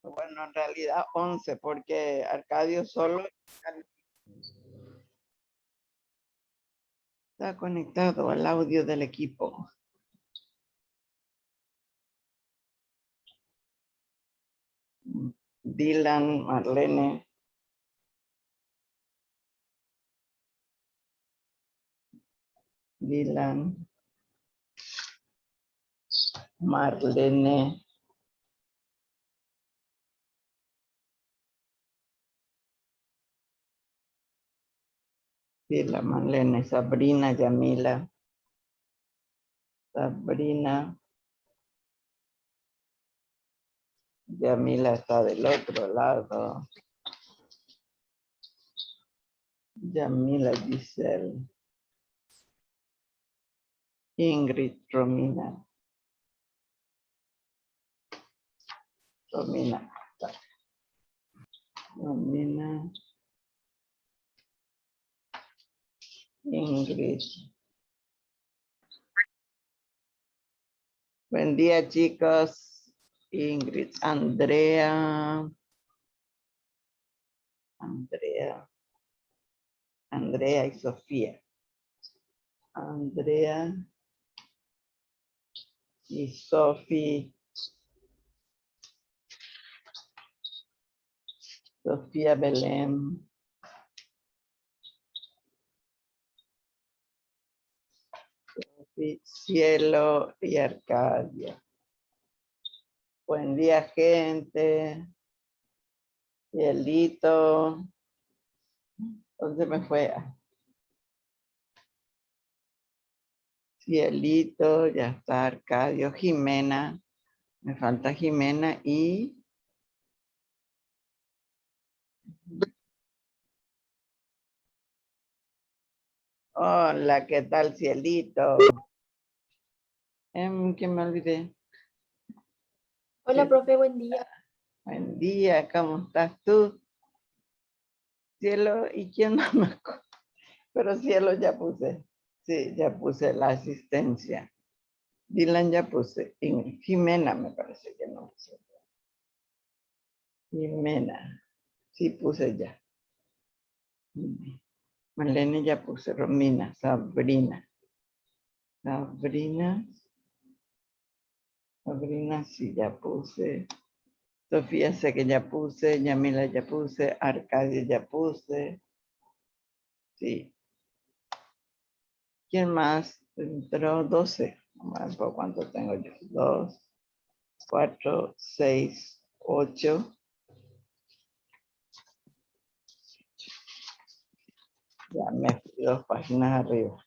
Bueno, en realidad 11, porque Arcadio solo está conectado al audio del equipo. Dylan, Marlene. Dylan. Marlene. Dylan, Marlene, Sabrina, Yamila. Sabrina. Yamila está del otro lado. Yamila, Giselle. Ingrid, Romina. Romina. Romina. Ingrid. Buen día, chicos. Ingrid, Andrea. Andrea y Sofía. Andrea y Sofía. Sofía Belén. Cielo y Arcadia. Buen día, gente. Cielito. ¿Dónde me fue? Cielito, ya está Arcadio. Jimena. Me falta Jimena y... Hola, ¿qué tal, Cielito? Que me olvidé. Hola, Sí. profe, buen día. Buen día, ¿cómo estás tú? Cielo, ¿y quién no me acuerdo? Pero Cielo ya puse. Sí, ya puse la asistencia. Dylan ya puse. Y Jimena me parece que no puse. Jimena. Sí puse ya. Marlene ya puse. Romina. Sabrina. Sabrina sí ya puse. Sofía sé que ya puse. Yamila ya puse. Arcadia ya puse. Sí. ¿Quién más? Entró 12. ¿Por cuánto tengo yo? 2, 4, 6, 8. Ya me fui 2 páginas arriba.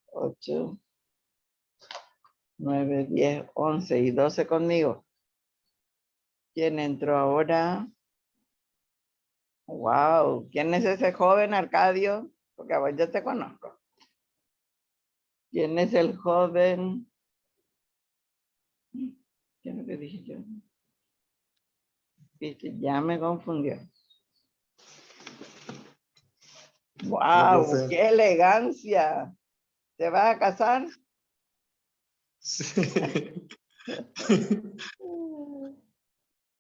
8, 9, 10, 11 y 12 conmigo. ¿Quién entró ahora? Wow. ¿Quién es ese joven, Arcadio? Porque a vos yo te conozco. ¿Quién es el joven? ¿Qué es lo que dije yo? Viste, ya me confundió. ¡Wow! ¡Qué elegancia! ¿Te vas a casar? Sí.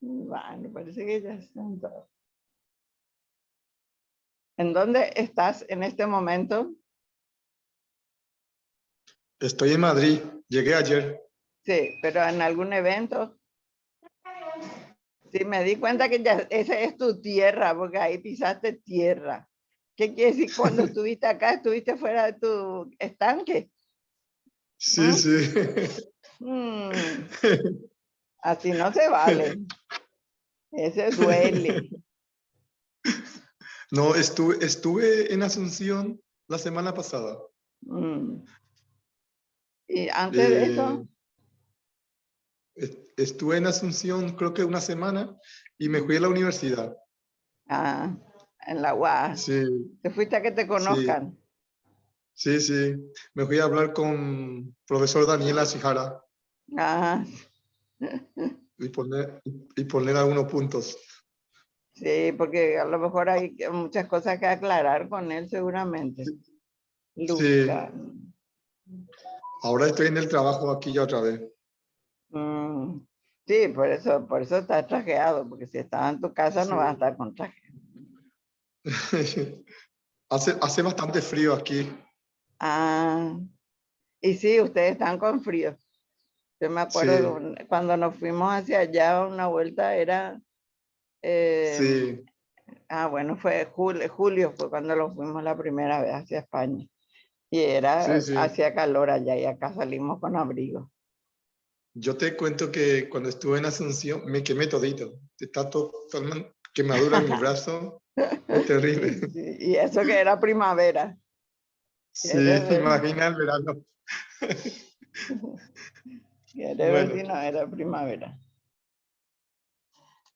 Bueno, parece que ya están todos. ¿En dónde estás en este momento? Estoy en Madrid. Llegué ayer. Sí, pero en algún evento. Sí, me di cuenta que ya esa es tu tierra, porque ahí pisaste tierra. ¿Qué quiere decir? Cuando estuviste acá, estuviste fuera de tu estanque. Sí, sí. Así no se vale. Ese duele. No, estuve en Asunción la semana pasada. Y antes de eso. Estuve en Asunción creo que una semana y me fui a la universidad. Ah, en la UAS. Sí. ¿Te fuiste a que te conozcan? Sí, sí. Me fui a hablar con profesor Daniela Sijara. Ah. Y poner algunos puntos. Sí, porque a lo mejor hay muchas cosas que aclarar con él seguramente. Sí. Luca. Ahora estoy en el trabajo aquí ya otra vez. Sí, por eso estás trajeado, porque si estás en tu casa no vas a Sí. estar con traje. Hace bastante frío aquí. Ah, y sí, ustedes están con frío. Yo me acuerdo Sí, cuando nos fuimos hacia allá una vuelta era, eh, sí, bueno, fue julio fue cuando lo fuimos la primera vez hacia España. Y sí, era, sí. hacía calor allá y acá salimos con abrigo. Yo te cuento que cuando estuve en Asunción me quemé todito. Está totalmente quemadura en mi brazo. Es terrible. Sí, y eso que era primavera. Sí, ¿Quieres ver? imagina el verano. ¿Quieres ver Bueno, si no era primavera?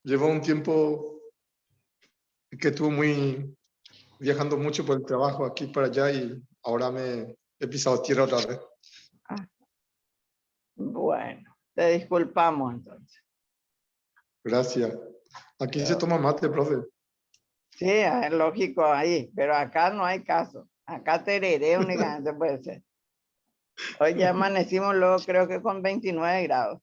llevo un tiempo que estuve viajando mucho por el trabajo aquí para allá y ahora me he pisado tierra otra vez. Ah, bueno, te disculpamos entonces. Gracias. Aquí se Pero, toma mate, profe. sí, es lógico ahí, pero acá no hay caso. Acá tereré únicamente puede ser. Hoy ya amanecimos luego creo que con 29 grados.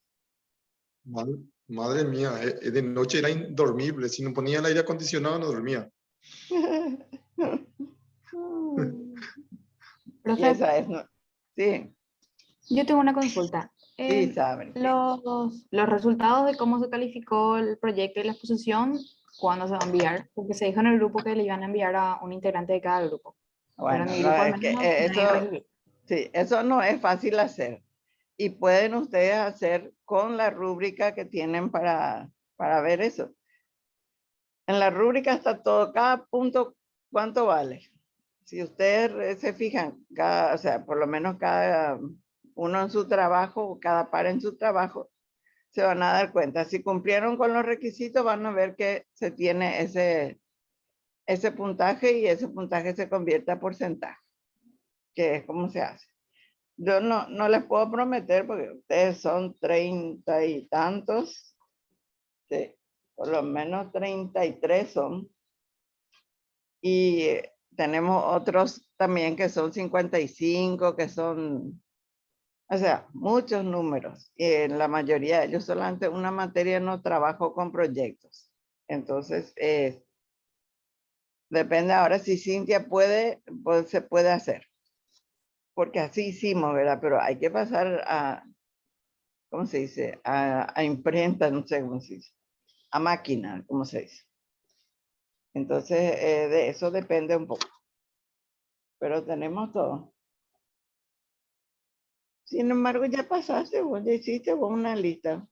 Madre, madre mía, de noche era indormible. Si no ponía el aire acondicionado no dormía. Y Profe, esa es, sí, yo tengo una consulta. sí, saben. Los resultados de cómo se calificó el proyecto y la exposición, ¿cuándo se va a enviar? Porque se dijo en el grupo que le iban a enviar a un integrante de cada grupo. Pero en Bueno, mi no, grupo al es que menos nadie eso, recibió. sí, eso no es fácil hacer. Y pueden ustedes hacer con la rúbrica que tienen para ver eso. En la rúbrica está todo, cada punto, cuánto vale. Si ustedes se fijan, o sea, por lo menos cada uno en su trabajo o cada par en su trabajo, se van a dar cuenta. Si cumplieron con los requisitos, van a ver que se tiene ese puntaje y ese puntaje se convierte a porcentaje, que es como se hace. Yo no les puedo prometer porque ustedes son 30 y tantos, sí, por lo menos 33 son, y tenemos otros también que son 55, que son, o sea, muchos números. Y en la mayoría, yo solamente una materia no trabajo con proyectos. Entonces, depende ahora si Cintia puede, pues se puede hacer, porque así hicimos, ¿verdad? Pero hay que pasar a, ¿cómo se dice? A imprenta, no sé cómo se dice, a máquina, ¿cómo se dice? Entonces, de eso depende un poco, pero tenemos todo. Sin embargo, ya pasaste, vos ya hiciste vos una lista.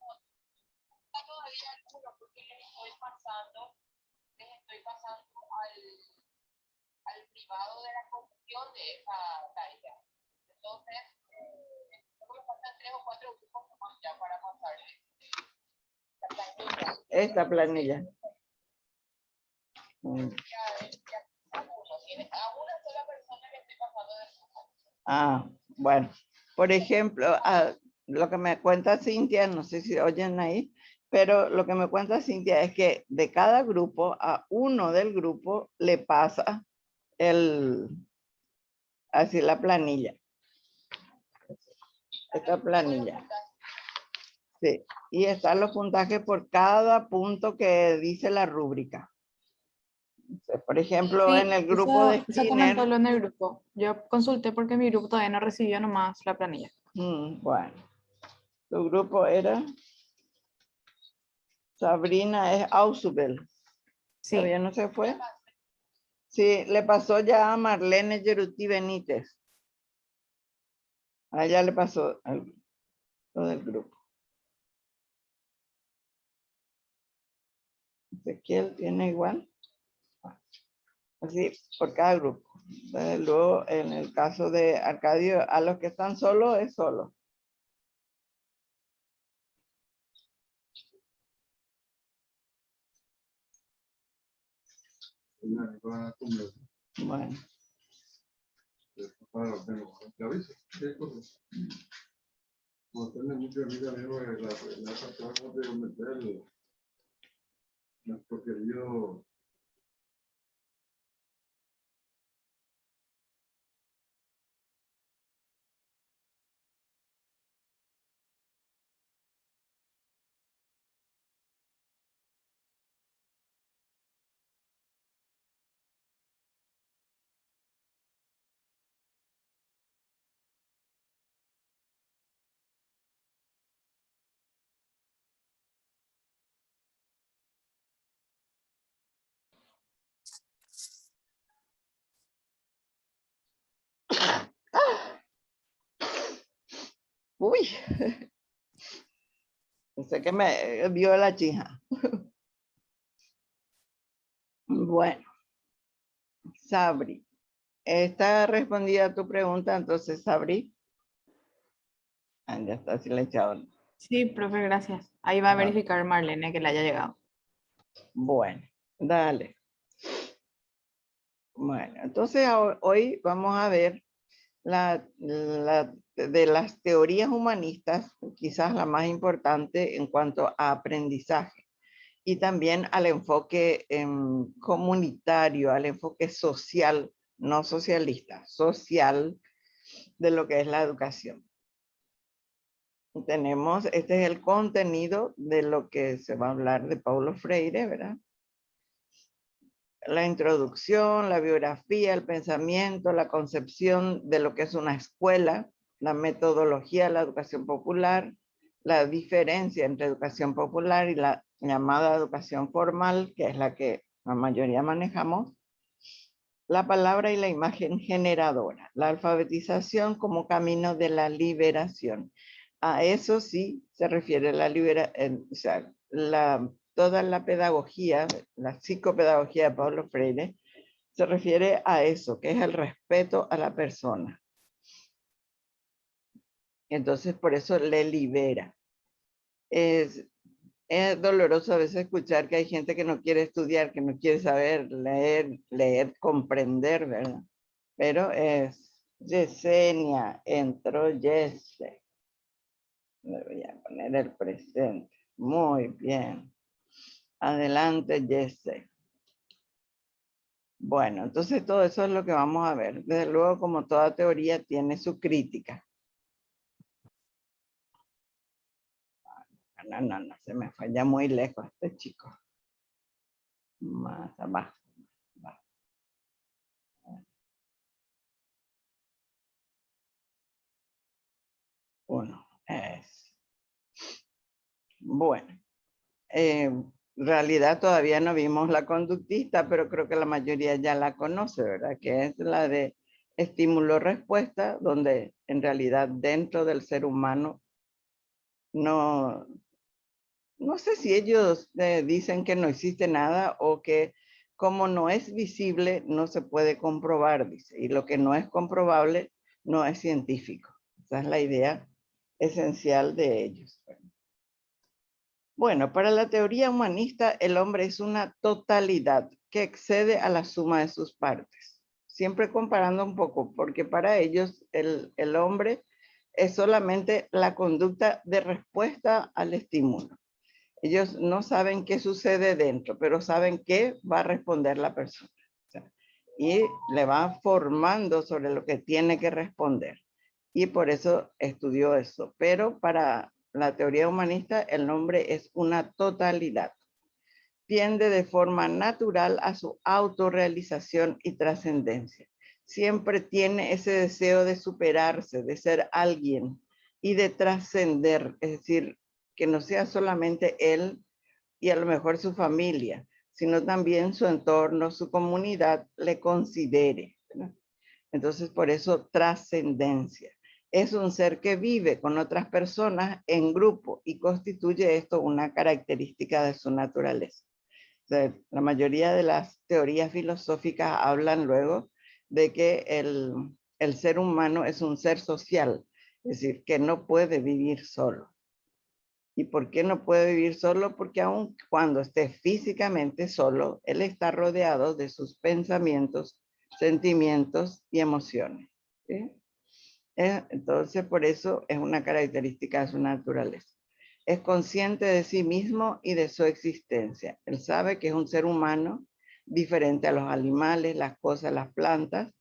Esta planilla. Mm. Ah, bueno. Por ejemplo, lo que me cuenta Cintia, no sé si oyen ahí, pero lo que me cuenta Cintia es que de cada grupo a uno del grupo le pasa el, así la planilla, esta planilla. Sí, y están los puntajes por cada punto que dice la rúbrica. Por ejemplo, en Sí, el grupo de eso comentó Skinner, en el grupo. Yo consulté porque mi grupo todavía no recibió nomás la planilla. bueno, tu grupo era Sabrina es Ausubel. Sí. ¿Todavía no se fue? Sí, le pasó ya a Marlene Yeruti Benítez. A ella le pasó lo del grupo. Ezequiel tiene igual. Así, por cada grupo. Entonces, luego, en el caso de Arcadio, a los que están solos es solo. Bueno, Uy, sé que me dio la chija. Bueno, Sabri, está respondida tu pregunta, entonces Sabri. Ah, ya está silenciado. Sí, profe, gracias. Ahí va a Ajá. verificar Marlene que le haya llegado. Bueno, dale. Bueno, entonces hoy vamos a ver de las teorías humanistas, quizás la más importante en cuanto a aprendizaje y también al enfoque comunitario, al enfoque social, no socialista, social de lo que es la educación. Tenemos, este es el contenido de lo que se va a hablar de Paulo Freire, ¿verdad? La introducción, la biografía, el pensamiento, la concepción de lo que es una escuela, la metodología de la educación popular, la diferencia entre educación popular y la llamada educación formal, que es la que la mayoría manejamos, la palabra y la imagen generadora, la alfabetización como camino de la liberación. A eso sí se refiere o sea, toda la pedagogía, la psicopedagogía de Paulo Freire, se refiere a eso, que es el respeto a la persona. Entonces, por eso le libera. Es doloroso a veces escuchar que hay gente que no quiere estudiar, que no quiere saber leer, comprender, ¿verdad? Pero es Yesenia, entró Yese. Le voy a poner el presente. Muy bien. Adelante, Yese. Bueno, entonces todo eso es lo que vamos a ver. Desde luego, como toda teoría, tiene su crítica. No, se me fue ya muy lejos este chico. Más abajo. Uno. Es. Bueno. En realidad todavía no vimos la conductista, pero creo que la mayoría ya la conoce, ¿verdad? Que es la de estímulo-respuesta, donde en realidad dentro del ser humano no sé si ellos dicen que no existe nada o que como no es visible no se puede comprobar, dice, y lo que no es comprobable no es científico. Esa es la idea esencial de ellos. Bueno, para la teoría humanista, el hombre es una totalidad que excede a la suma de sus partes. Siempre comparando un poco, porque para ellos el hombre es solamente la conducta de respuesta al estímulo. Ellos no saben qué sucede dentro, pero saben qué va a responder la persona. O sea, y le va formando sobre lo que tiene que responder. Y por eso estudió eso. Pero para la teoría humanista, el hombre es una totalidad. Tiende de forma natural a su autorrealización y trascendencia. Siempre tiene ese deseo de superarse, de ser alguien y de trascender, es decir, que no sea solamente él y a lo mejor su familia, sino también su entorno, su comunidad le considere, ¿no? Entonces, por eso trascendencia. Es un ser que vive con otras personas en grupo y constituye esto una característica de su naturaleza. O sea, la mayoría de las teorías filosóficas hablan luego de que el ser humano es un ser social, es decir, que no puede vivir solo. ¿Y por qué no puede vivir solo? Porque aun cuando esté físicamente solo, él está rodeado de sus pensamientos, sentimientos y emociones. ¿Sí? Entonces, por eso es una característica de su naturaleza. Es consciente de sí mismo y de su existencia. Él sabe que es un ser humano diferente a los animales, las cosas, las plantas,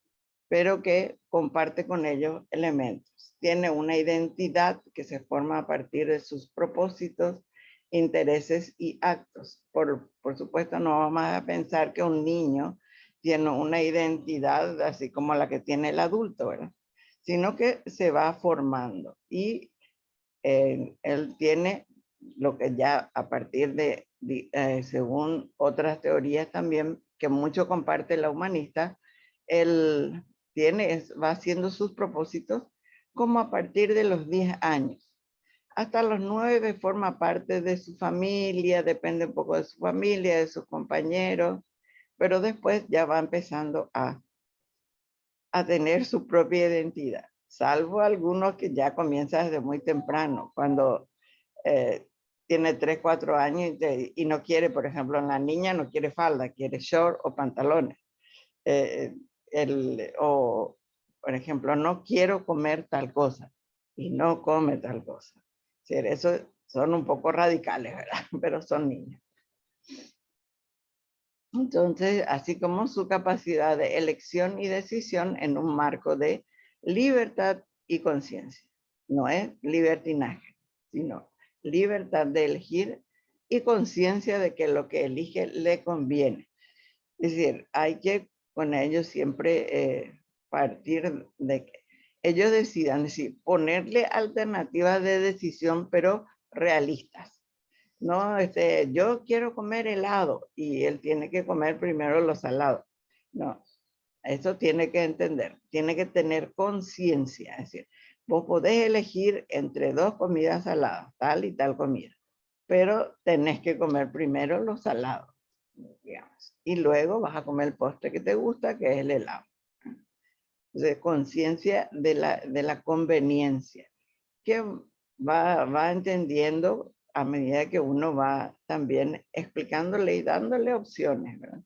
pero que comparte con ellos elementos. Tiene una identidad que se forma a partir de sus propósitos, intereses y actos. Por supuesto, no vamos a pensar que un niño tiene una identidad así como la que tiene el adulto, ¿verdad? Sino que se va formando y él tiene lo que ya a partir según otras teorías también, que mucho comparte la humanista, él va haciendo sus propósitos como a partir de los 10 años. Hasta los 9 forma parte de su familia, depende un poco de su familia, de sus compañeros, pero después ya va empezando a tener su propia identidad, salvo algunos que ya comienzan desde muy temprano, cuando tiene 3, 4 años y no quiere, por ejemplo, en la niña no quiere falda, quiere short o pantalones. O, por ejemplo, no quiero comer tal cosa y no come tal cosa. Eso son un poco radicales, ¿verdad? Pero son niños. Entonces, así como su capacidad de elección y decisión en un marco de libertad y conciencia. No es libertinaje, sino libertad de elegir y conciencia de que lo que elige le conviene. Es decir, hay que con ellos siempre partir de que ellos decidan, es decir, ponerle alternativas de decisión, pero realistas. No, yo quiero comer helado y él tiene que comer primero los salados. No, eso tiene que entender, tiene que tener conciencia. Es decir, vos podés elegir entre 2 comidas saladas, tal y tal comida, pero tenés que comer primero los salados, digamos, y luego vas a comer el postre que te gusta, que es el helado. Entonces, conciencia de la conveniencia, que va entendiendo a medida que uno va también explicándole y dándole opciones, ¿verdad?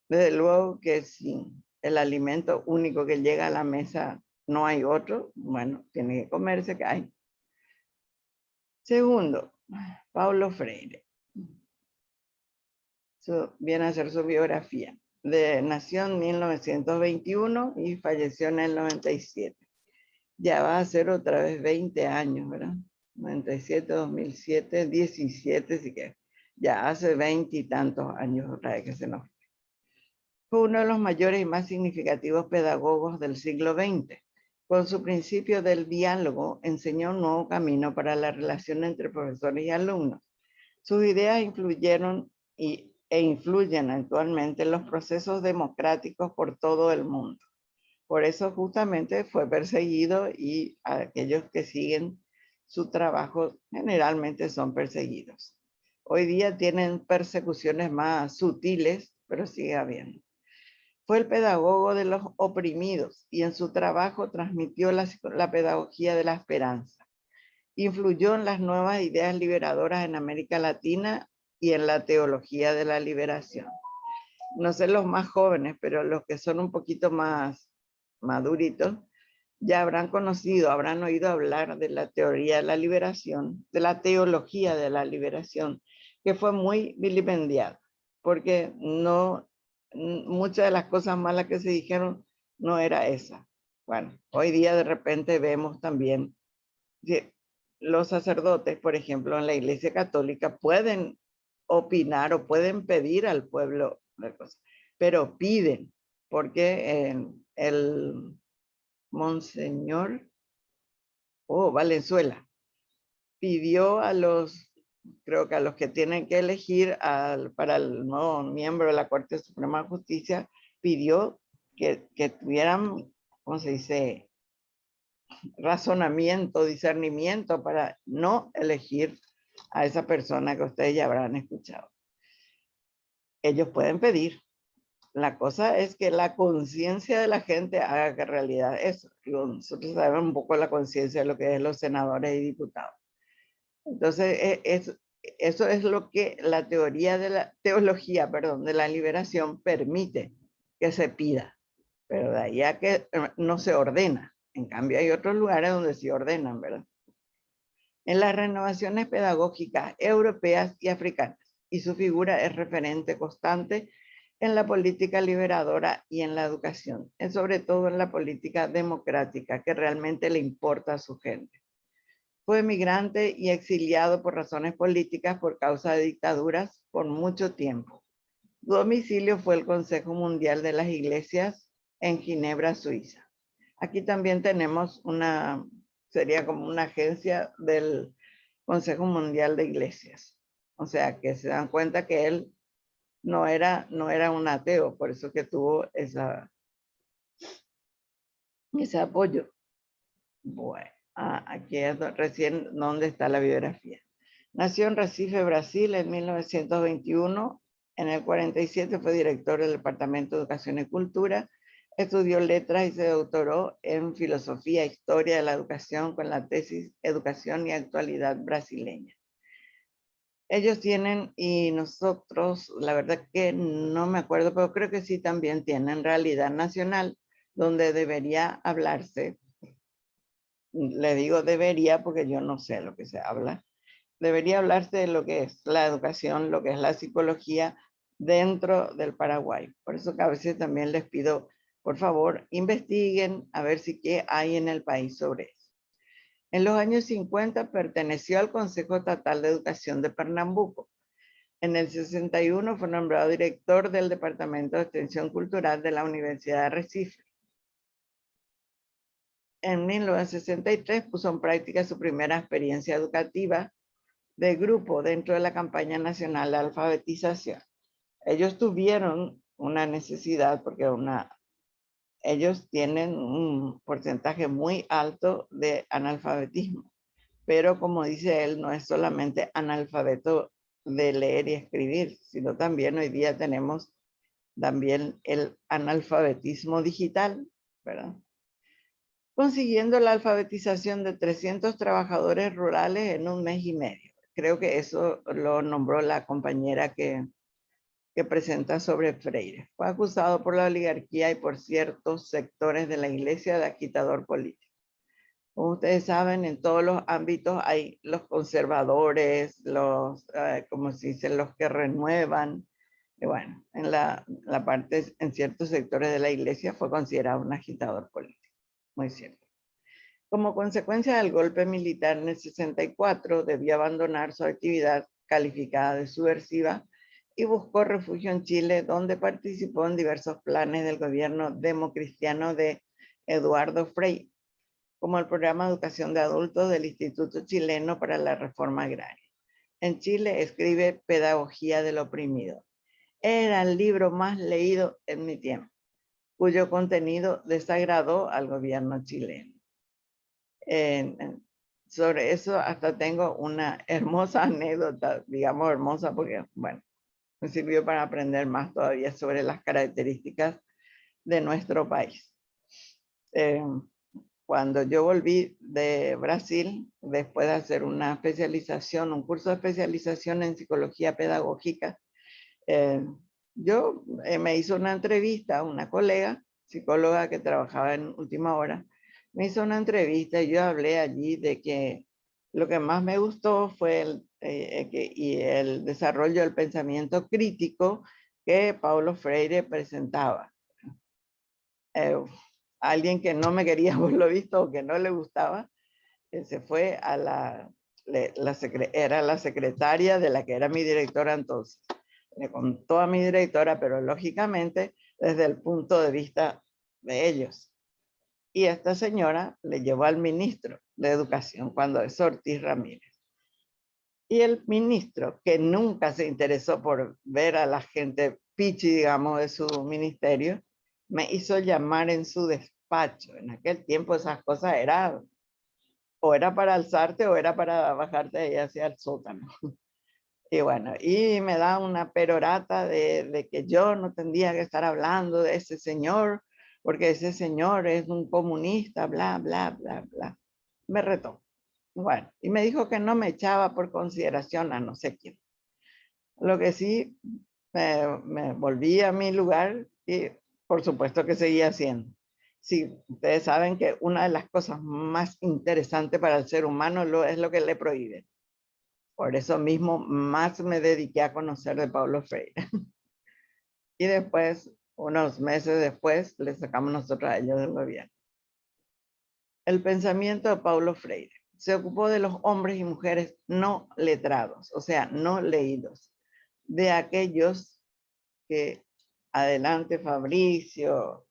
Desde luego que si el alimento único que llega a la mesa no hay otro, bueno, tiene que comerse que hay. Segundo, Paulo Freire. Viene a ser su biografía. Nació en 1921 y falleció en el 97. Ya va a ser otra vez 20 años, ¿verdad? 97, 2007, 17, así que ya hace 20 y tantos años otra vez que se nos fue. Fue uno de los mayores y más significativos pedagogos del siglo XX. Con su principio del diálogo, enseñó un nuevo camino para la relación entre profesores y alumnos. Sus ideas influyeron e influyen actualmente en los procesos democráticos por todo el mundo. Por eso justamente fue perseguido y aquellos que siguen su trabajo generalmente son perseguidos. Hoy día tienen persecuciones más sutiles, pero sigue habiendo. Fue el pedagogo de los oprimidos y en su trabajo transmitió la pedagogía de la esperanza. Influyó en las nuevas ideas liberadoras en América Latina y en la teología de la liberación. No sé los más jóvenes, pero los que son un poquito más maduritos, ya habrán conocido, habrán oído hablar de la teoría de la liberación, de la teología de la liberación, que fue muy vilipendiada, porque no, muchas de las cosas malas que se dijeron no era esa. Bueno, hoy día de repente vemos también que los sacerdotes, por ejemplo, en la Iglesia Católica pueden opinar o pueden pedir al pueblo de cosas, pero piden, porque el Monseñor Valenzuela pidió a los, creo que a los que tienen que elegir para el nuevo miembro de la Corte Suprema de Justicia, pidió que tuvieran, ¿cómo se dice?, razonamiento, discernimiento para no elegir a esa persona que ustedes ya habrán escuchado. Ellos pueden pedir. La cosa es que la conciencia de la gente haga que realidad eso. Nosotros sabemos un poco la conciencia de lo que es los senadores y diputados. Entonces, eso es lo que la teología de la liberación permite que se pida. Pero de ahí a que no se ordena. En cambio, hay otros lugares donde sí ordenan, ¿verdad? En las renovaciones pedagógicas europeas y africanas, y su figura es referente constante en la política liberadora y en la educación, sobre todo en la política democrática que realmente le importa a su gente. Fue emigrante y exiliado por razones políticas por causa de dictaduras por mucho tiempo. Su domicilio fue el Consejo Mundial de las Iglesias en Ginebra, Suiza. Aquí también tenemos sería como una agencia del Consejo Mundial de Iglesias. O sea, que se dan cuenta que él no era un ateo, por eso que tuvo ese apoyo. Bueno, aquí es recién donde está la biografía. Nació en Recife, Brasil, en 1921. En el 47 fue director del Departamento de Educación y Cultura. Estudió letras y se doctoró en filosofía e historia de la educación con la tesis Educación y Actualidad Brasileña. Ellos tienen, y nosotros, la verdad que no me acuerdo, pero creo que sí también tienen Realidad Nacional, donde debería hablarse. Le digo debería porque yo no sé lo que se habla. Debería hablarse de lo que es la educación, lo que es la psicología dentro del Paraguay. Por eso que a veces también les pido, por favor, investiguen a ver si qué hay en el país sobre eso. En los años 50 perteneció al Consejo Estatal de Educación de Pernambuco. En el 61 fue nombrado director del Departamento de Extensión Cultural de la Universidad de Recife. En 1963 puso en práctica su primera experiencia educativa de grupo dentro de la campaña nacional de alfabetización. Ellos tuvieron una necesidad porque ellos tienen un porcentaje muy alto de analfabetismo, pero como dice él, no es solamente analfabeto de leer y escribir, sino también hoy día tenemos también el analfabetismo digital, ¿verdad? Consiguiendo la alfabetización de 300 trabajadores rurales en un mes y medio. Creo que eso lo nombró la compañera que presenta sobre Freire. Fue acusado por la oligarquía y por ciertos sectores de la iglesia de agitador político. Como ustedes saben, en todos los ámbitos hay los conservadores, como se dice, los que renuevan. Y bueno, en ciertos sectores de la iglesia fue considerado un agitador político. Muy cierto. Como consecuencia del golpe militar en el 64, debió abandonar su actividad calificada de subversiva y buscó refugio en Chile, donde participó en diversos planes del gobierno democristiano de Eduardo Frei, como el programa de educación de adultos del Instituto Chileno para la Reforma Agraria. En Chile escribe Pedagogía del Oprimido. Era el libro más leído en mi tiempo, cuyo contenido desagradó al gobierno chileno. Sobre eso hasta tengo una hermosa anécdota, digamos hermosa porque, bueno, me sirvió para aprender más todavía sobre las características de nuestro país. Cuando yo volví de Brasil, después de hacer una especialización, un curso de especialización en psicología pedagógica, me hizo una entrevista, una colega psicóloga que trabajaba en Última Hora, me hizo una entrevista y yo hablé allí de que lo que más me gustó fue el desarrollo del pensamiento crítico que Paulo Freire presentaba. Alguien que no me quería por lo visto o que no le gustaba, se fue a era la secretaria de la que era mi directora entonces. Le contó a mi directora, pero lógicamente desde el punto de vista de ellos. Y esta señora le llevó al ministro de Educación cuando es Ortiz Ramírez. Y el ministro, que nunca se interesó por ver a la gente pichi, digamos, de su ministerio, me hizo llamar en su despacho. En aquel tiempo esas cosas o era para alzarte o era para bajarte ahí hacia el sótano. Y bueno, y me da una perorata de que yo no tendría que estar hablando de ese señor, porque ese señor es un comunista, bla, bla, bla, bla. Me retó. Bueno, y me dijo que no me echaba por consideración a no sé quién. Lo que sí, me volví a mi lugar y por supuesto que seguía haciendo. Sí, ustedes saben que una de las cosas más interesantes para el ser humano es lo que le prohíben. Por eso mismo más me dediqué a conocer de Paulo Freire. Y después, unos meses después, le sacamos nosotros a ellos del gobierno. El pensamiento de Paulo Freire se ocupó de los hombres y mujeres no letrados, o sea, no leídos, de aquellos que, adelante Fabricio,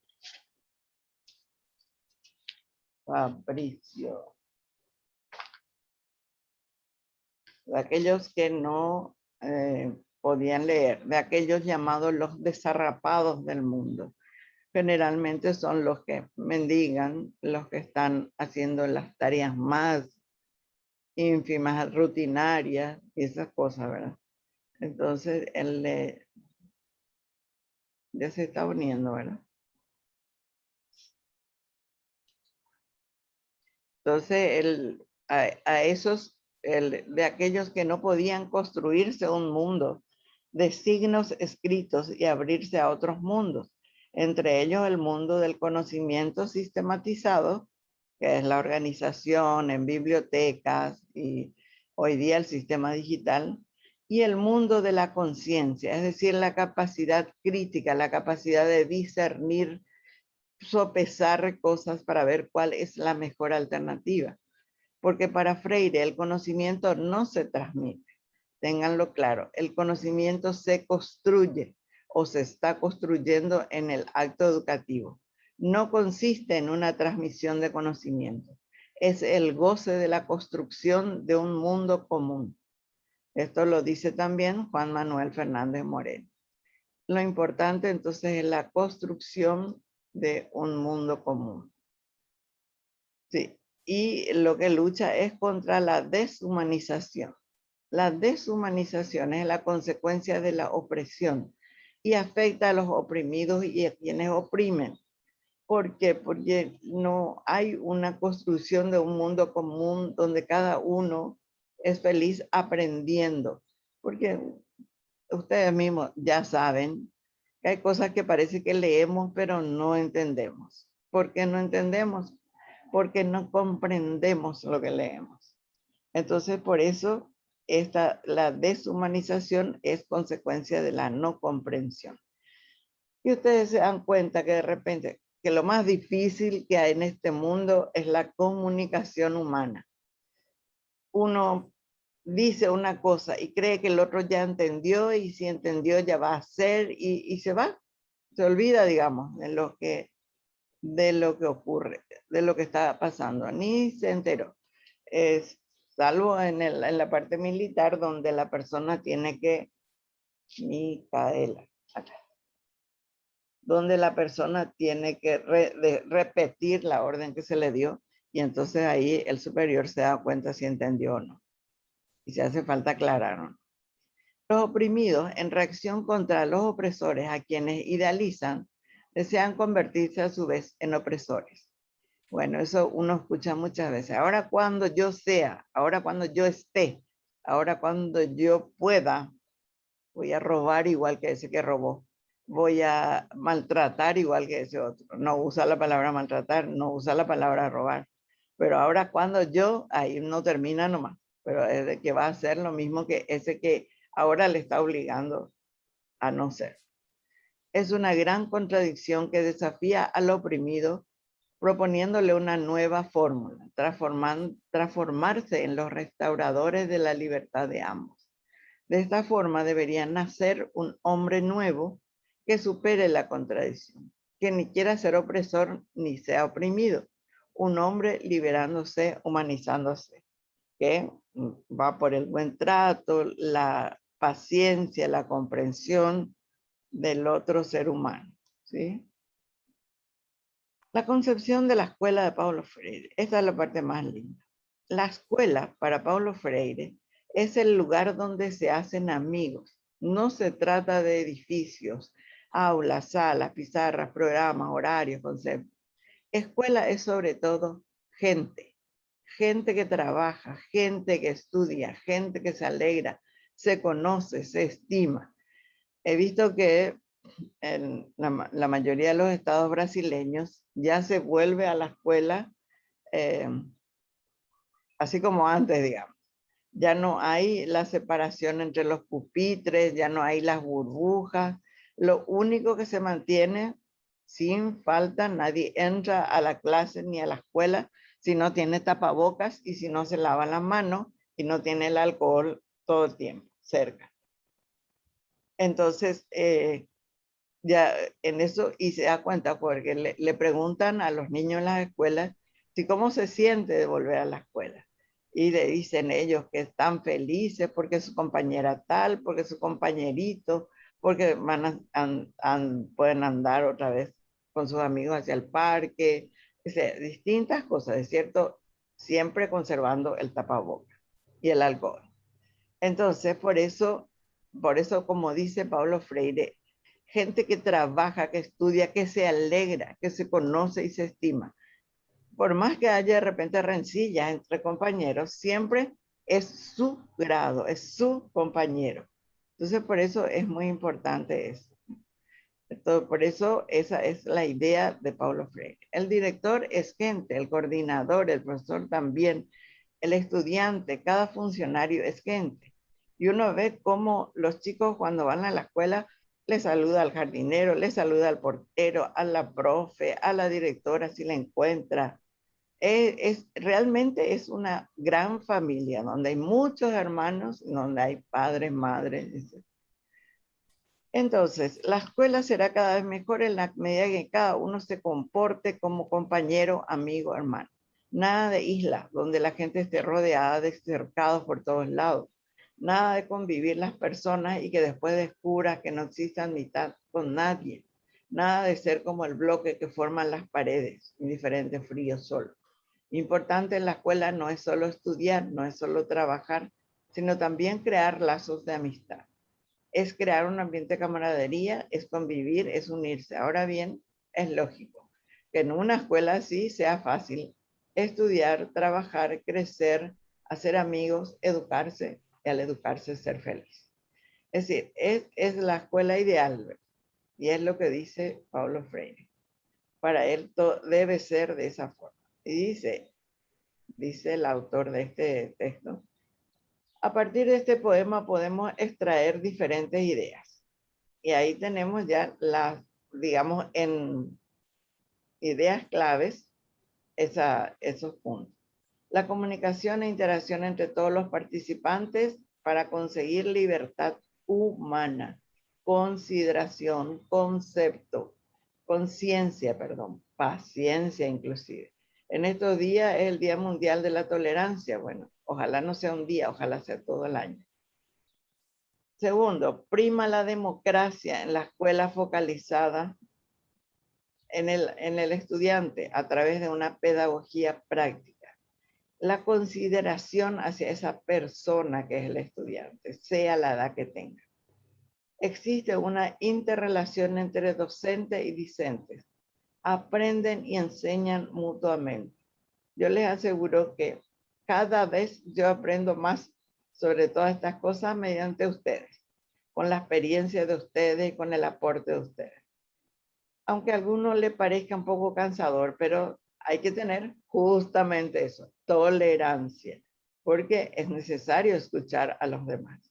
de aquellos que no podían leer, de aquellos llamados los desarrapados del mundo, generalmente son los que mendigan, los que están haciendo las tareas más ínfimas, rutinarias, y esas cosas, ¿verdad? Entonces, él ya se está uniendo, ¿verdad? Entonces, a esos, de aquellos que no podían construirse un mundo de signos escritos y abrirse a otros mundos, entre ellos el mundo del conocimiento sistematizado, que es la organización en bibliotecas y hoy día el sistema digital, y el mundo de la conciencia, es decir, la capacidad crítica, la capacidad de discernir, sopesar cosas para ver cuál es la mejor alternativa. Porque para Freire el conocimiento no se transmite, ténganlo claro, el conocimiento se construye o se está construyendo en el acto educativo. No consiste en una transmisión de conocimiento, es el goce de la construcción de un mundo común. Esto lo dice también Juan Manuel Fernández Moreno. Lo importante entonces es la construcción de un mundo común. Sí, y lo que lucha es contra la deshumanización. La deshumanización es la consecuencia de la opresión y afecta a los oprimidos y a quienes oprimen. ¿Por qué? Porque no hay una construcción de un mundo común donde cada uno es feliz aprendiendo. Porque ustedes mismos ya saben que hay cosas que parece que leemos pero no entendemos. ¿Por qué no entendemos? Porque no comprendemos lo que leemos. Entonces, por eso la deshumanización es consecuencia de la no comprensión. Y ustedes se dan cuenta que de repente, que lo más difícil que hay en este mundo es la comunicación humana. Uno dice una cosa y cree que el otro ya entendió, y si entendió ya va a hacer, y se va, se olvida, digamos, de lo que ocurre, de lo que está pasando, ni se enteró. Salvo en la parte militar, donde la persona tiene que, Micaela, acá, donde la persona tiene que repetir la orden que se le dio, y entonces ahí el superior se da cuenta si entendió o no, y si hace falta aclarar, ¿no? Los oprimidos, en reacción contra los opresores a quienes idealizan, desean convertirse a su vez en opresores. Bueno, eso uno escucha muchas veces. Ahora cuando yo sea, ahora cuando yo esté, ahora cuando yo pueda, voy a robar igual que ese que robó. Voy a maltratar igual que ese otro. No usa la palabra maltratar, no usa la palabra robar. Pero ahora cuando yo, ahí no termina nomás. Pero es de que va a hacer lo mismo que ese que ahora le está obligando a no ser. Es una gran contradicción que desafía al oprimido, proponiéndole una nueva fórmula, transformarse en los restauradores de la libertad de ambos. De esta forma debería nacer un hombre nuevo que supere la contradicción, que ni quiera ser opresor ni sea oprimido, un hombre liberándose, humanizándose, que va por el buen trato, la paciencia, la comprensión del otro ser humano, ¿sí? La concepción de la escuela de Paulo Freire. Esta es la parte más linda. La escuela para Paulo Freire es el lugar donde se hacen amigos. No se trata de edificios, aulas, salas, pizarras, programas, horarios, conceptos. Escuela es sobre todo gente. Gente que trabaja, gente que estudia, gente que se alegra, se conoce, se estima. He visto que en la mayoría de los estados brasileños ya se vuelve a la escuela así como antes, digamos. Ya no hay la separación entre los pupitres, ya no hay las burbujas. Lo único que se mantiene sin falta, nadie entra a la clase ni a la escuela si no tiene tapabocas y si no se lava las manos y no tiene el alcohol todo el tiempo cerca. Entonces, ya en eso, y se da cuenta porque le preguntan a los niños en las escuelas si cómo se siente de volver a la escuela. Y le dicen ellos que están felices porque su compañera tal, porque su compañerito, porque pueden andar otra vez con sus amigos hacia el parque, o sea, distintas cosas, es cierto, siempre conservando el tapabocas y el alcohol. Entonces, por eso, como dice Paulo Freire, gente que trabaja, que estudia, que se alegra, que se conoce y se estima, por más que haya de repente rencillas entre compañeros, siempre es su grado, es su compañero. Entonces, por eso es muy importante eso. Entonces, por eso esa es la idea de Paulo Freire. El director es gente, el coordinador, el profesor también, el estudiante, cada funcionario es gente. Y uno ve cómo los chicos cuando van a la escuela le saluda al jardinero, le saluda al portero, a la profe, a la directora si la encuentra. Realmente es una gran familia donde hay muchos hermanos, donde hay padres, madres. Entonces, la escuela será cada vez mejor en la medida que cada uno se comporte como compañero, amigo, hermano. Nada de isla donde la gente esté rodeada de cercados por todos lados. Nada de convivir las personas y que después descubra que no existe amistad con nadie. Nada de ser como el bloque que forman las paredes, indiferente, frío, solo. Importante en la escuela no es solo estudiar, no es solo trabajar, sino también crear lazos de amistad. Es crear un ambiente de camaradería, es convivir, es unirse. Ahora bien, es lógico que en una escuela así sea fácil estudiar, trabajar, crecer, hacer amigos, educarse y al educarse ser feliz. Es decir, es la escuela ideal y es lo que dice Paulo Freire. Para él todo debe ser de esa forma. Y dice el autor de este texto, a partir de este poema podemos extraer diferentes ideas. Y ahí tenemos ya las, digamos, en ideas claves, esos puntos. La comunicación e interacción entre todos los participantes para conseguir libertad humana, consideración, concepto, conciencia, perdón, paciencia inclusive. En estos días es el Día Mundial de la Tolerancia. Bueno, ojalá no sea un día, ojalá sea todo el año. Segundo, prima la democracia en la escuela focalizada en el estudiante a través de una pedagogía práctica. La consideración hacia esa persona que es el estudiante, sea la edad que tenga. Existe una interrelación entre docente y discentes. Aprenden y enseñan mutuamente. Yo les aseguro que cada vez yo aprendo más sobre todas estas cosas mediante ustedes, con la experiencia de ustedes y con el aporte de ustedes. Aunque a alguno le parezca un poco cansador, pero hay que tener justamente eso, tolerancia, porque es necesario escuchar a los demás.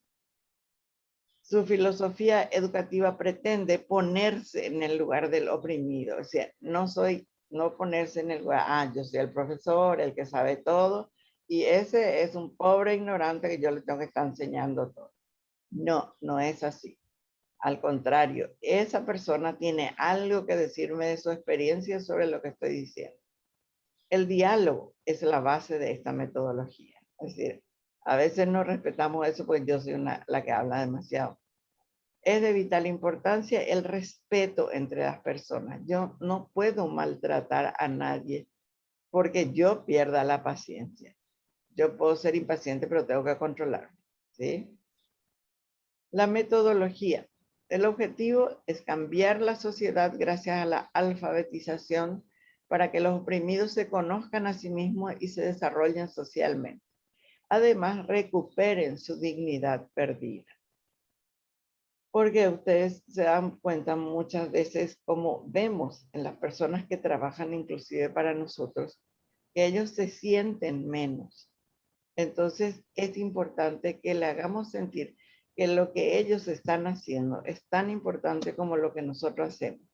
Su filosofía educativa pretende ponerse en el lugar del oprimido, o sea, no ponerse en el lugar, yo soy el profesor, el que sabe todo, y ese es un pobre ignorante que yo le tengo que estar enseñando todo. No, no es así. Al contrario, esa persona tiene algo que decirme de su experiencia sobre lo que estoy diciendo. El diálogo es la base de esta metodología. Es decir, a veces no respetamos eso porque yo soy la que habla demasiado. Es de vital importancia el respeto entre las personas. Yo no puedo maltratar a nadie porque yo pierda la paciencia. Yo puedo ser impaciente, pero tengo que controlarme, ¿sí? La metodología. El objetivo es cambiar la sociedad gracias a la alfabetización para que los oprimidos se conozcan a sí mismos y se desarrollen socialmente. Además, recuperen su dignidad perdida. Porque ustedes se dan cuenta muchas veces, como vemos en las personas que trabajan inclusive para nosotros, que ellos se sienten menos. Entonces es importante que le hagamos sentir que lo que ellos están haciendo es tan importante como lo que nosotros hacemos.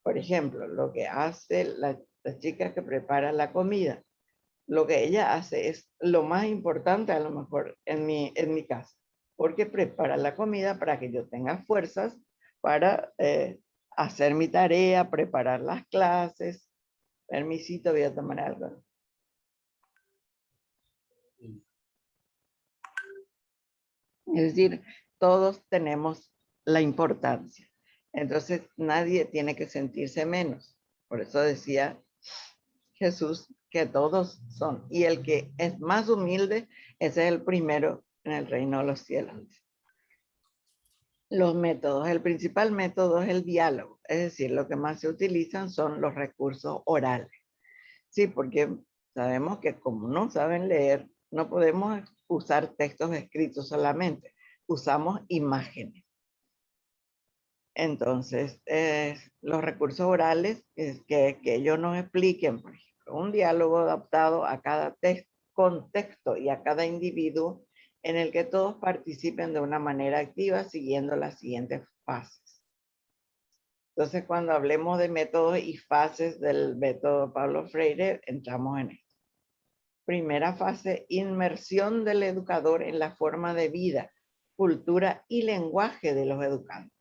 Por ejemplo, lo que hace la chica que prepara la comida. Lo que ella hace es lo más importante a lo mejor en mi casa, porque prepara la comida para que yo tenga fuerzas para hacer mi tarea, preparar las clases. Permisito, voy a tomar algo. Es decir, todos tenemos la importancia. Entonces nadie tiene que sentirse menos. Por eso decía Jesús que todos son. Y el que es más humilde, ese es el primero en el reino de los cielos. Los métodos. El principal método es el diálogo. Es decir, lo que más se utilizan son los recursos orales. Sí, porque sabemos que como no saben leer, no podemos usar textos escritos solamente. Usamos imágenes. Entonces, los recursos orales es que ellos nos expliquen, por ejemplo, un diálogo adaptado a cada contexto y a cada individuo en el que todos participen de una manera activa siguiendo las siguientes fases. Entonces, cuando hablemos de métodos y fases del método Pablo Freire, entramos en esto. Primera fase, inmersión del educador en la forma de vida, cultura y lenguaje de los educandos.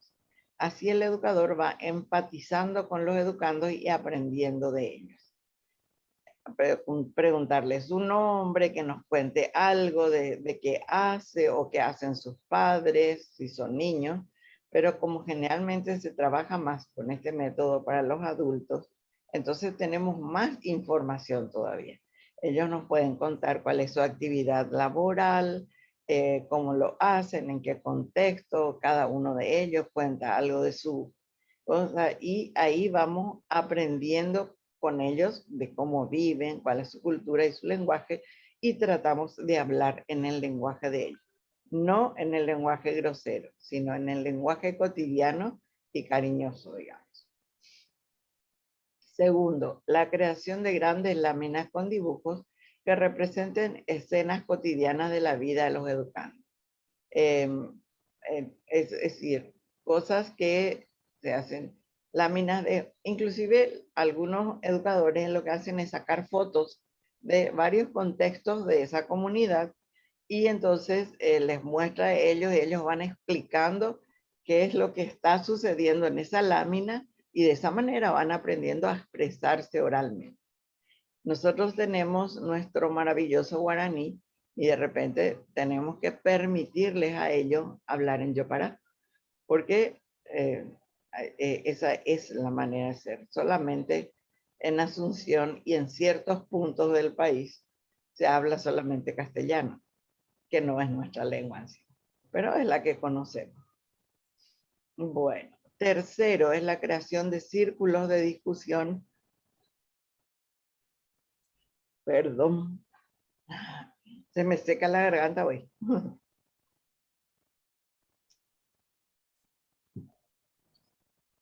Así el educador va empatizando con los educandos y aprendiendo de ellos. Preguntarles su nombre, que nos cuente algo de qué hace o qué hacen sus padres, si son niños, pero como generalmente se trabaja más con este método para los adultos, entonces tenemos más información todavía. Ellos nos pueden contar cuál es su actividad laboral, cómo lo hacen, en qué contexto, cada uno de ellos cuenta algo de su cosa y ahí vamos aprendiendo con ellos de cómo viven, cuál es su cultura y su lenguaje y tratamos de hablar en el lenguaje de ellos. No en el lenguaje grosero, sino en el lenguaje cotidiano y cariñoso, digamos. Segundo, la creación de grandes láminas con dibujos que representen escenas cotidianas de la vida de los educandos. Es decir, cosas que se hacen, láminas de, inclusive algunos educadores lo que hacen es sacar fotos de varios contextos de esa comunidad y entonces les muestra a ellos y ellos van explicando qué es lo que está sucediendo en esa lámina y de esa manera van aprendiendo a expresarse oralmente. Nosotros tenemos nuestro maravilloso guaraní y de repente tenemos que permitirles a ellos hablar en Yopará, porque esa es la manera de ser. Solamente en Asunción y en ciertos puntos del país se habla solamente castellano, que no es nuestra lengua en sí, pero es la que conocemos. Bueno, tercero es la creación de círculos de discusión. Perdón, se me seca la garganta hoy.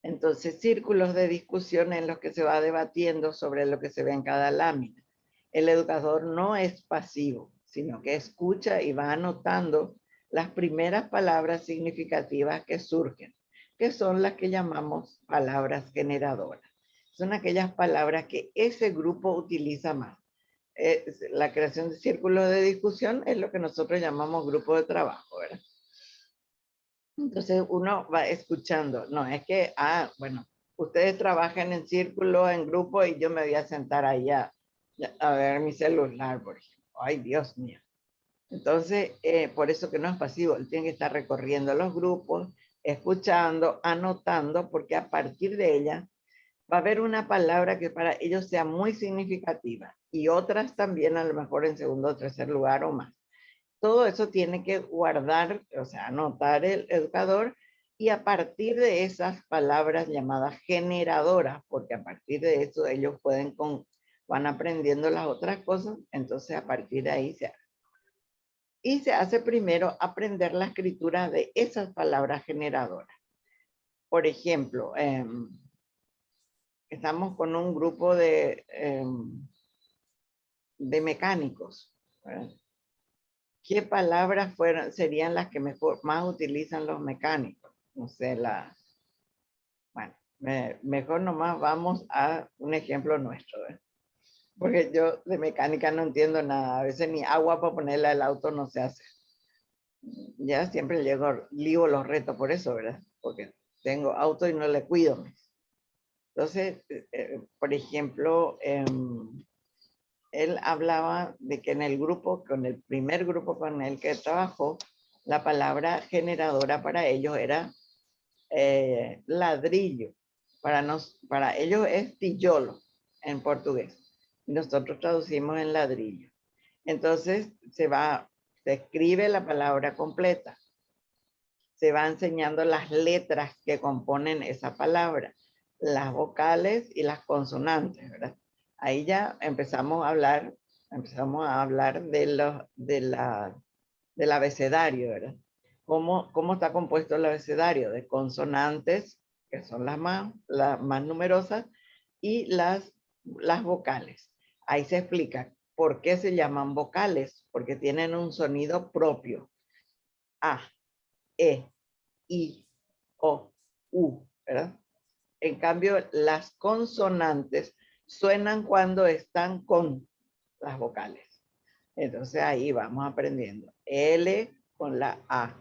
Entonces, círculos de discusión en los que se va debatiendo sobre lo que se ve en cada lámina. El educador no es pasivo, sino que escucha y va anotando las primeras palabras significativas que surgen, que son las que llamamos palabras generadoras. Son aquellas palabras que ese grupo utiliza más. La creación de círculos de discusión es lo que nosotros llamamos grupo de trabajo, ¿verdad? Entonces uno va escuchando, no es que, bueno, ustedes trabajan en círculo, en grupo y yo me voy a sentar allá a ver mi celular, por ejemplo. Ay, Dios mío. Entonces, por eso que no es pasivo, él tiene que estar recorriendo los grupos, escuchando, anotando, porque a partir de ella va a haber una palabra que para ellos sea muy significativa y otras también a lo mejor en segundo o tercer lugar o más. Todo eso tiene que guardar, o sea, anotar el educador y a partir de esas palabras llamadas generadoras, porque a partir de eso ellos van aprendiendo las otras cosas, entonces a partir de ahí se hace. Y se hace primero aprender la escritura de esas palabras generadoras. Por ejemplo, estamos con un grupo de mecánicos, ¿verdad? ¿Qué palabras serían las que más utilizan los mecánicos? No sé, bueno, mejor nomás vamos a un ejemplo nuestro, ¿eh? Porque yo de mecánica no entiendo nada, a veces ni agua para ponerle al auto no se hace. Ya siempre ligo los retos por eso, ¿verdad? Porque tengo auto y no le cuido. Entonces, por ejemplo, él hablaba de que en el grupo, con el primer grupo con el que trabajó, la palabra generadora para ellos era ladrillo. Para ellos es tijolo en portugués. Nosotros traducimos en ladrillo. Entonces se escribe la palabra completa. Se va enseñando las letras que componen esa palabra, las vocales y las consonantes, ¿verdad? Ahí ya empezamos a hablar del abecedario, ¿verdad? ¿Cómo está compuesto el abecedario? De consonantes, que son las más numerosas, y las vocales. Ahí se explica por qué se llaman vocales, porque tienen un sonido propio. A, E, I, O, U, ¿verdad? En cambio, las consonantes suenan cuando están con las vocales. Entonces ahí vamos aprendiendo. L con la A.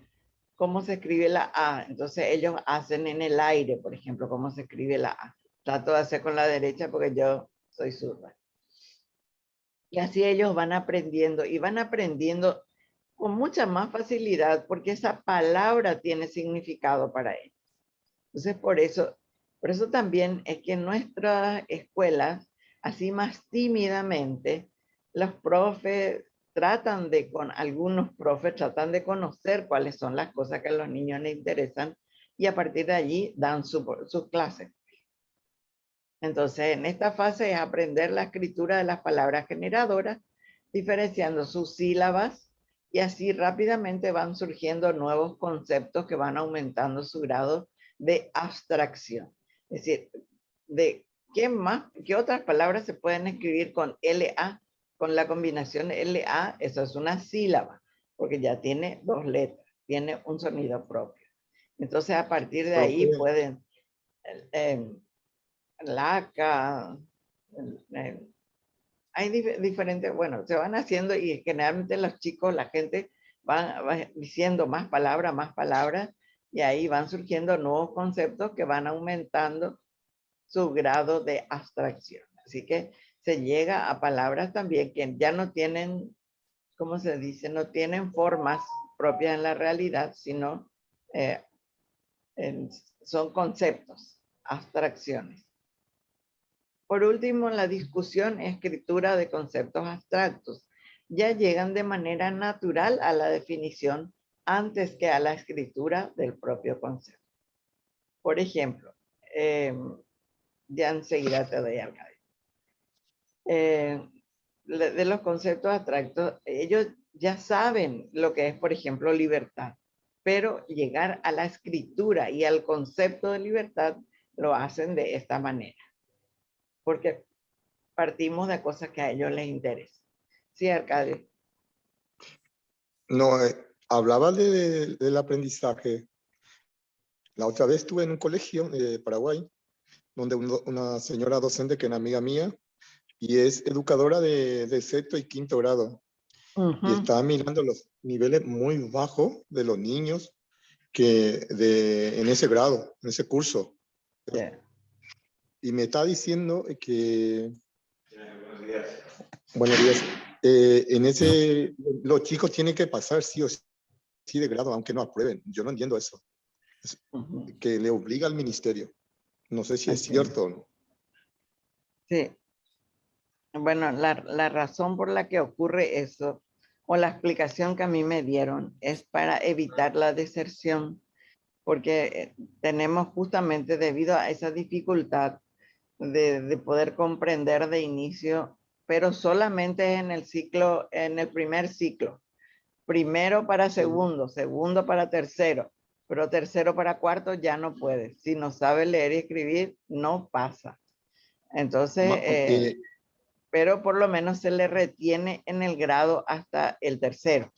¿Cómo se escribe la A? Entonces ellos hacen en el aire, por ejemplo, cómo se escribe la A. Trato de hacer con la derecha porque yo soy zurda. Y así ellos van aprendiendo y van aprendiendo con mucha más facilidad porque esa palabra tiene significado para ellos. Entonces por eso también es que en nuestras escuelas, así más tímidamente, los profes algunos profes tratan de conocer cuáles son las cosas que a los niños les interesan y a partir de allí dan sus clases. Entonces, en esta fase es aprender la escritura de las palabras generadoras, diferenciando sus sílabas y así rápidamente van surgiendo nuevos conceptos que van aumentando su grado de abstracción. Es decir, de qué otras palabras se pueden escribir con LA, con la combinación LA, eso es una sílaba, porque ya tiene 2 letras, tiene un sonido propio. Entonces, a partir de ahí pueden... laca, hay diferentes, bueno, se van haciendo y generalmente los chicos, la gente va diciendo más palabras y ahí van surgiendo nuevos conceptos que van aumentando su grado de abstracción. Así que se llega a palabras también que ya no tienen, ¿cómo se dice? No tienen formas propias en la realidad, sino son conceptos, abstracciones. Por último, la discusión y escritura de conceptos abstractos ya llegan de manera natural a la definición antes que a la escritura del propio concepto. Por ejemplo, ya enseguida te doy al de los conceptos abstractos, ellos ya saben lo que es, por ejemplo, libertad, pero llegar a la escritura y al concepto de libertad lo hacen de esta manera. Porque partimos de cosas que a ellos les interesan. Sí, Arcadio. No, hablaba del aprendizaje. La otra vez estuve en un colegio de Paraguay, donde una señora docente que es amiga mía y es educadora de sexto y quinto grado. Y estaba mirando los niveles muy bajos de los niños en ese grado, en ese curso. Yeah. Y me está diciendo que... Buenos días. Los chicos tienen que pasar sí o sí de grado, aunque no aprueben. Yo no entiendo eso. Que le obliga al ministerio. No sé si es cierto o no. Sí. Bueno, la razón por la que ocurre eso, o la explicación que a mí me dieron, es para evitar la deserción, porque tenemos justamente debido a esa dificultad de poder comprender de inicio, pero solamente en el primer ciclo. Primero para segundo, segundo para tercero, pero tercero para cuarto ya no puede. Si no sabe leer y escribir, no pasa. Entonces, pero por lo menos se le retiene en el grado hasta el tercero,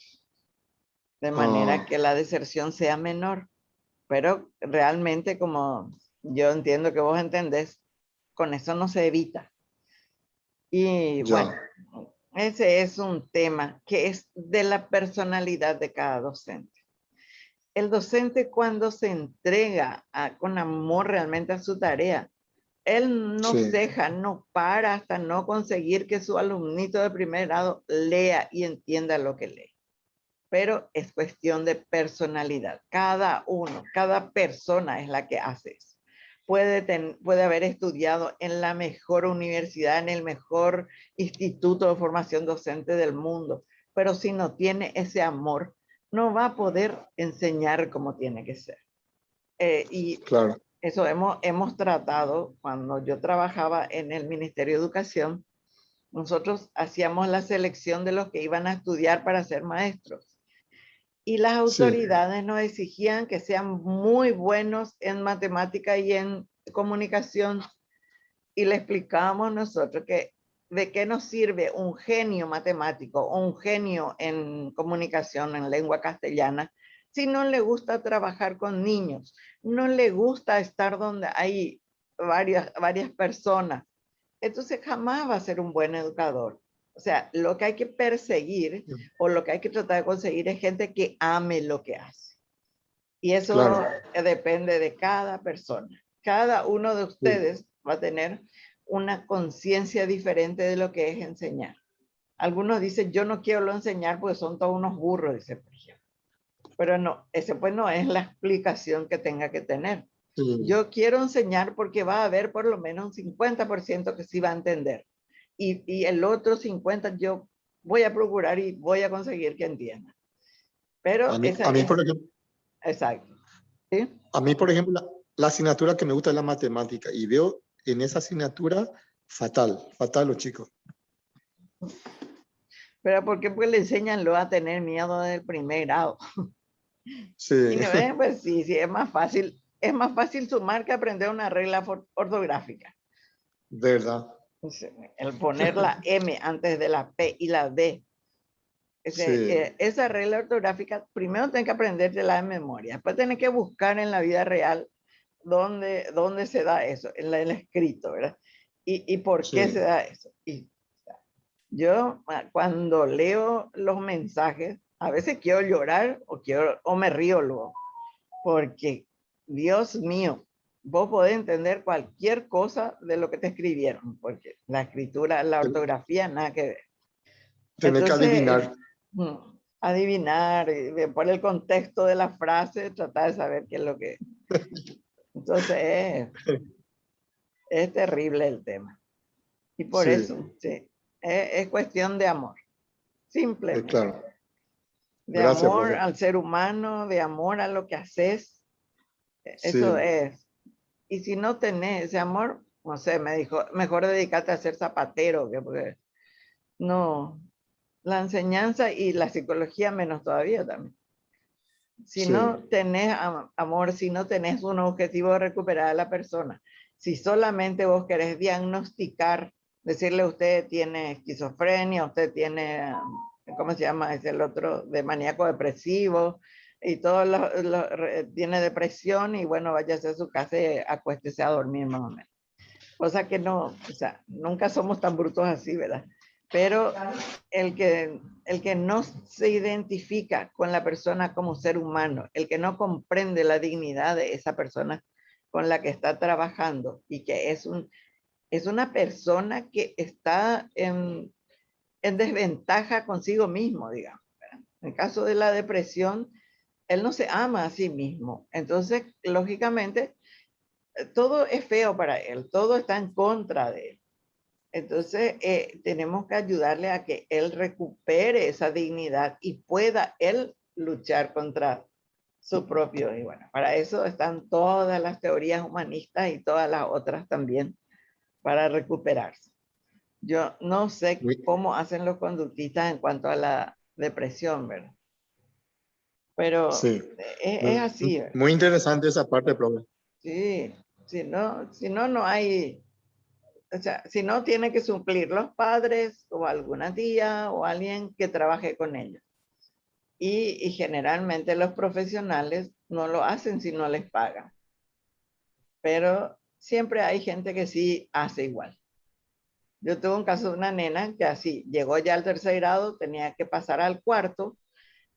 de manera que la deserción sea menor. Pero realmente, como yo entiendo que vos entendés, con eso no se evita. Y bueno, ese es un tema que es de la personalidad de cada docente. El docente cuando se entrega con amor realmente a su tarea, él no ceja, no para hasta no conseguir que su alumnito de primer grado lea y entienda lo que lee. pero es cuestión de personalidad. Cada uno, cada persona es la que hace eso. Puede haber estudiado en la mejor universidad, en el mejor instituto de formación docente del mundo, pero si no tiene ese amor, no va a poder enseñar como tiene que ser. Y Claro. eso hemos tratado cuando yo trabajaba en el Ministerio de Educación. Nosotros hacíamos la selección de los que iban a estudiar para ser maestros. Y las Sí. autoridades nos exigían que sean muy buenos en matemática y en comunicación. Y le explicábamos nosotros que de qué nos sirve un genio matemático o un genio en comunicación, en lengua castellana, si no le gusta trabajar con niños, no le gusta estar donde hay varias personas. Entonces jamás va a ser un buen educador. O sea, lo que hay que perseguir o lo que hay que tratar de conseguir es gente que ame lo que hace. Y eso Claro. depende de cada persona. Cada uno de Sí. ustedes va a tener una conciencia diferente de lo que es enseñar. Algunos dicen, yo no quiero lo enseñar porque son todos unos burros, dice, por ejemplo. Pero no, ese pues no es la explicación que tenga que tener. Sí. Yo quiero enseñar porque va a haber por lo menos un 50% que sí va a entender. Y el otro 50% yo voy a procurar y voy a conseguir que entienda. Pero A mí, esa a mí, es, por ejemplo, exacto. ¿Sí? a mí, por ejemplo, la asignatura que me gusta es la matemática y veo en esa asignatura fatal los chicos. Pero ¿por qué? Pues le enseñan lo a tener miedo del primer grado. Sí, Y no es, pues sí, es más fácil. Es más fácil sumar que aprender una regla ortográfica. verdad. El poner la M antes de la P y la D. Sí, Esa regla ortográfica, primero tenés que aprenderte de memoria. Después tenés que buscar en la vida real dónde se da eso, en el escrito, ¿verdad? Y por qué sí, se da eso. Y yo cuando leo los mensajes, a veces quiero llorar o me río luego, porque Dios mío, vos podés entender cualquier cosa de lo que te escribieron, porque la escritura, la ortografía, nada que ver. tenés que Entonces, adivinar. adivinar, por el contexto de la frase, tratar de saber qué es lo que... Entonces, es terrible el tema. Y por Sí, eso, sí, es cuestión de amor, simplemente. claro. De Gracias, amor profe. al ser humano, de amor a lo que haces. Eso Sí, es. Y si no tenés ese amor, no sé, me dijo, mejor dedícate a ser zapatero, porque no, la enseñanza y la psicología menos todavía también. Si sí, no tenés amor, si no tenés un objetivo de recuperar a la persona, si solamente vos querés diagnosticar, decirle usted tiene esquizofrenia, usted tiene, ¿cómo se llama? Es el otro, de maníaco depresivo, y todo tiene depresión, y bueno, váyase a su casa y acuéstese a dormir más o menos. Cosa que no, o sea, nunca somos tan brutos así, ¿verdad? Pero el que no se identifica con la persona como ser humano, el que no comprende la dignidad de esa persona con la que está trabajando y que es una persona que está en desventaja consigo mismo, digamos. ¿Verdad? En el caso de la depresión, él no se ama a sí mismo. Entonces, lógicamente, todo es feo para él, todo está en contra de él. Entonces, tenemos que ayudarle a que él recupere esa dignidad y pueda él luchar contra su propio. Y bueno, para eso están todas las teorías humanistas y todas las otras también, para recuperarse. Yo no sé muy, cómo hacen los conductistas en cuanto a la depresión, ¿verdad? Pero sí. es así, ¿verdad? Muy interesante esa parte, profe. Sí, si no, no hay. O sea, si no, tiene que suplir los padres o alguna tía o alguien que trabaje con ellos. Y generalmente los profesionales no lo hacen si no les pagan. Pero siempre hay gente que sí hace igual. Yo tuve un caso de una nena que así llegó ya al tercer grado, tenía que pasar al cuarto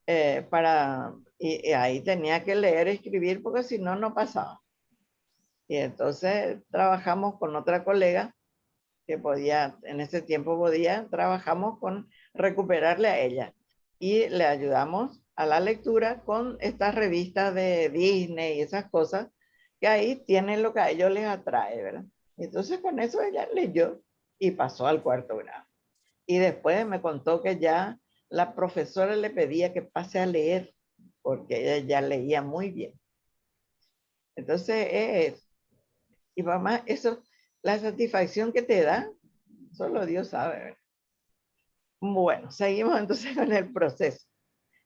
y ahí tenía que leer y escribir porque si no, no pasaba. Y entonces trabajamos con otra colega que podía, en ese tiempo trabajamos con recuperarle a ella y le ayudamos a la lectura con estas revistas de Disney y esas cosas, que ahí tienen lo que a ellos les atrae, ¿verdad? Entonces con eso ella leyó y pasó al cuarto grado. Y después me contó que ya la profesora le pedía que pase a leer, porque ella ya leía muy bien. Entonces, y mamá, eso, la satisfacción que te da, solo Dios sabe, ¿verdad? Bueno, seguimos entonces con el proceso.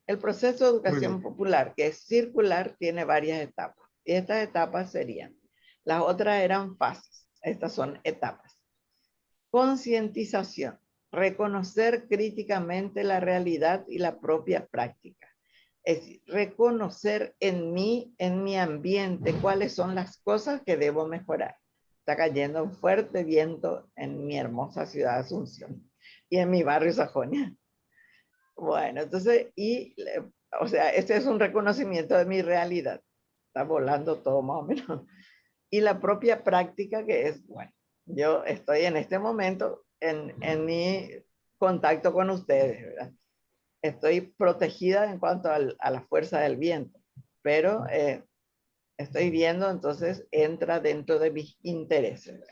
El proceso de educación popular, que es circular, tiene varias etapas. Y estas etapas serían, las otras eran fases, estas son etapas. Concientización, reconocer críticamente la realidad y la propia práctica. Es decir, reconocer en mí, en mi ambiente, cuáles son las cosas que debo mejorar. Está cayendo un fuerte viento en mi hermosa ciudad de Asunción y en mi barrio Sajonia. Bueno, entonces, o sea, este es un reconocimiento de mi realidad. Está volando todo más o menos. Y la propia práctica que es, bueno, yo estoy en este momento en mi contacto con ustedes, ¿verdad? Estoy protegida en cuanto a la fuerza del viento, pero estoy viendo, entonces entra dentro de mis intereses.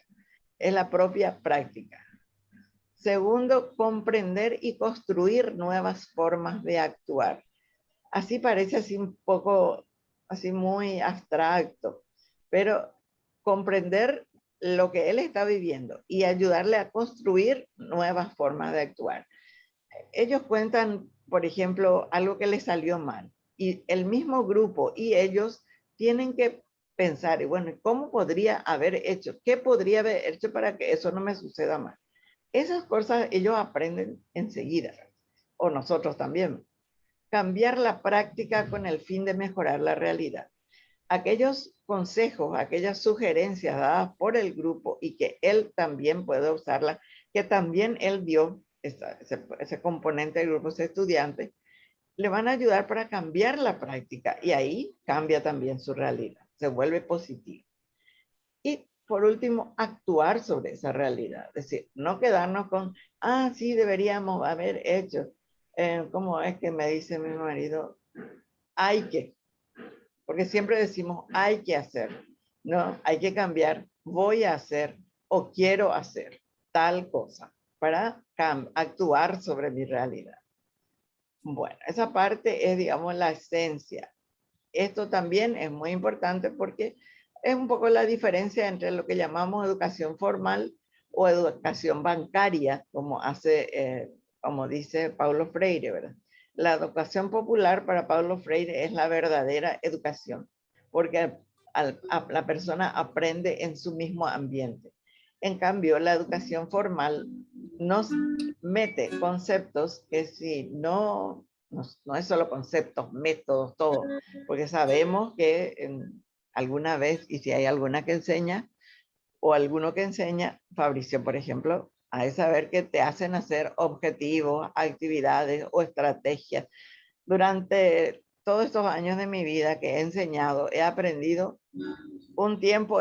Es la propia práctica. Segundo, comprender y construir nuevas formas de actuar. Así parece así un poco, así muy abstracto, pero comprender lo que él está viviendo y ayudarle a construir nuevas formas de actuar. Ellos cuentan, por ejemplo, algo que les salió mal y el mismo grupo y ellos tienen que pensar, y bueno, ¿cómo podría haber hecho? ¿Qué podría haber hecho para que eso no me suceda más? Esas cosas ellos aprenden enseguida, o nosotros también. Cambiar la práctica con el fin de mejorar la realidad. Aquellos consejos, aquellas sugerencias dadas por el grupo y que él también puede usarlas, que también él vio, ese componente del grupo, ese estudiante, le van a ayudar para cambiar la práctica y ahí cambia también su realidad, se vuelve positivo. Y por último, actuar sobre esa realidad, es decir, no quedarnos con, sí, deberíamos haber hecho, como es que me dice mi marido, hay que, porque siempre decimos, hay que hacer, no, hay que cambiar, voy a hacer o quiero hacer tal cosa para actuar sobre mi realidad. Bueno, esa parte es, digamos, la esencia. Esto también es muy importante porque es un poco la diferencia entre lo que llamamos educación formal o educación bancaria, como dice Paulo Freire, ¿verdad? La educación popular para Paulo Freire es la verdadera educación, porque la persona aprende en su mismo ambiente. En cambio, la educación formal nos mete conceptos que si no es solo conceptos, métodos, todo, porque sabemos que alguna vez, y si hay alguna que enseña, o alguno que enseña, Fabricio, por ejemplo, hay que saber que te hacen hacer objetivos, actividades o estrategias. Durante todos estos años de mi vida que he enseñado, he aprendido, un tiempo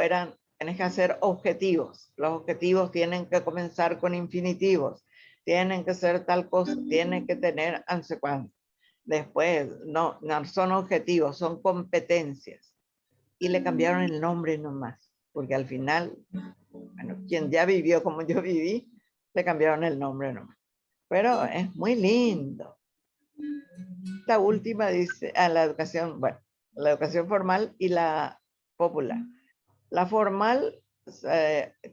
tienes que hacer objetivos. Los objetivos tienen que comenzar con infinitivos, tienen que ser tal cosa, tienen que tener no sé cuánto. Después, no son objetivos, son competencias. Y le cambiaron el nombre nomás, porque al final, bueno, quien ya vivió como yo viví, le cambiaron el nombre nomás. Pero es muy lindo. Esta última dice, la educación, bueno, la educación formal y la popular. La formal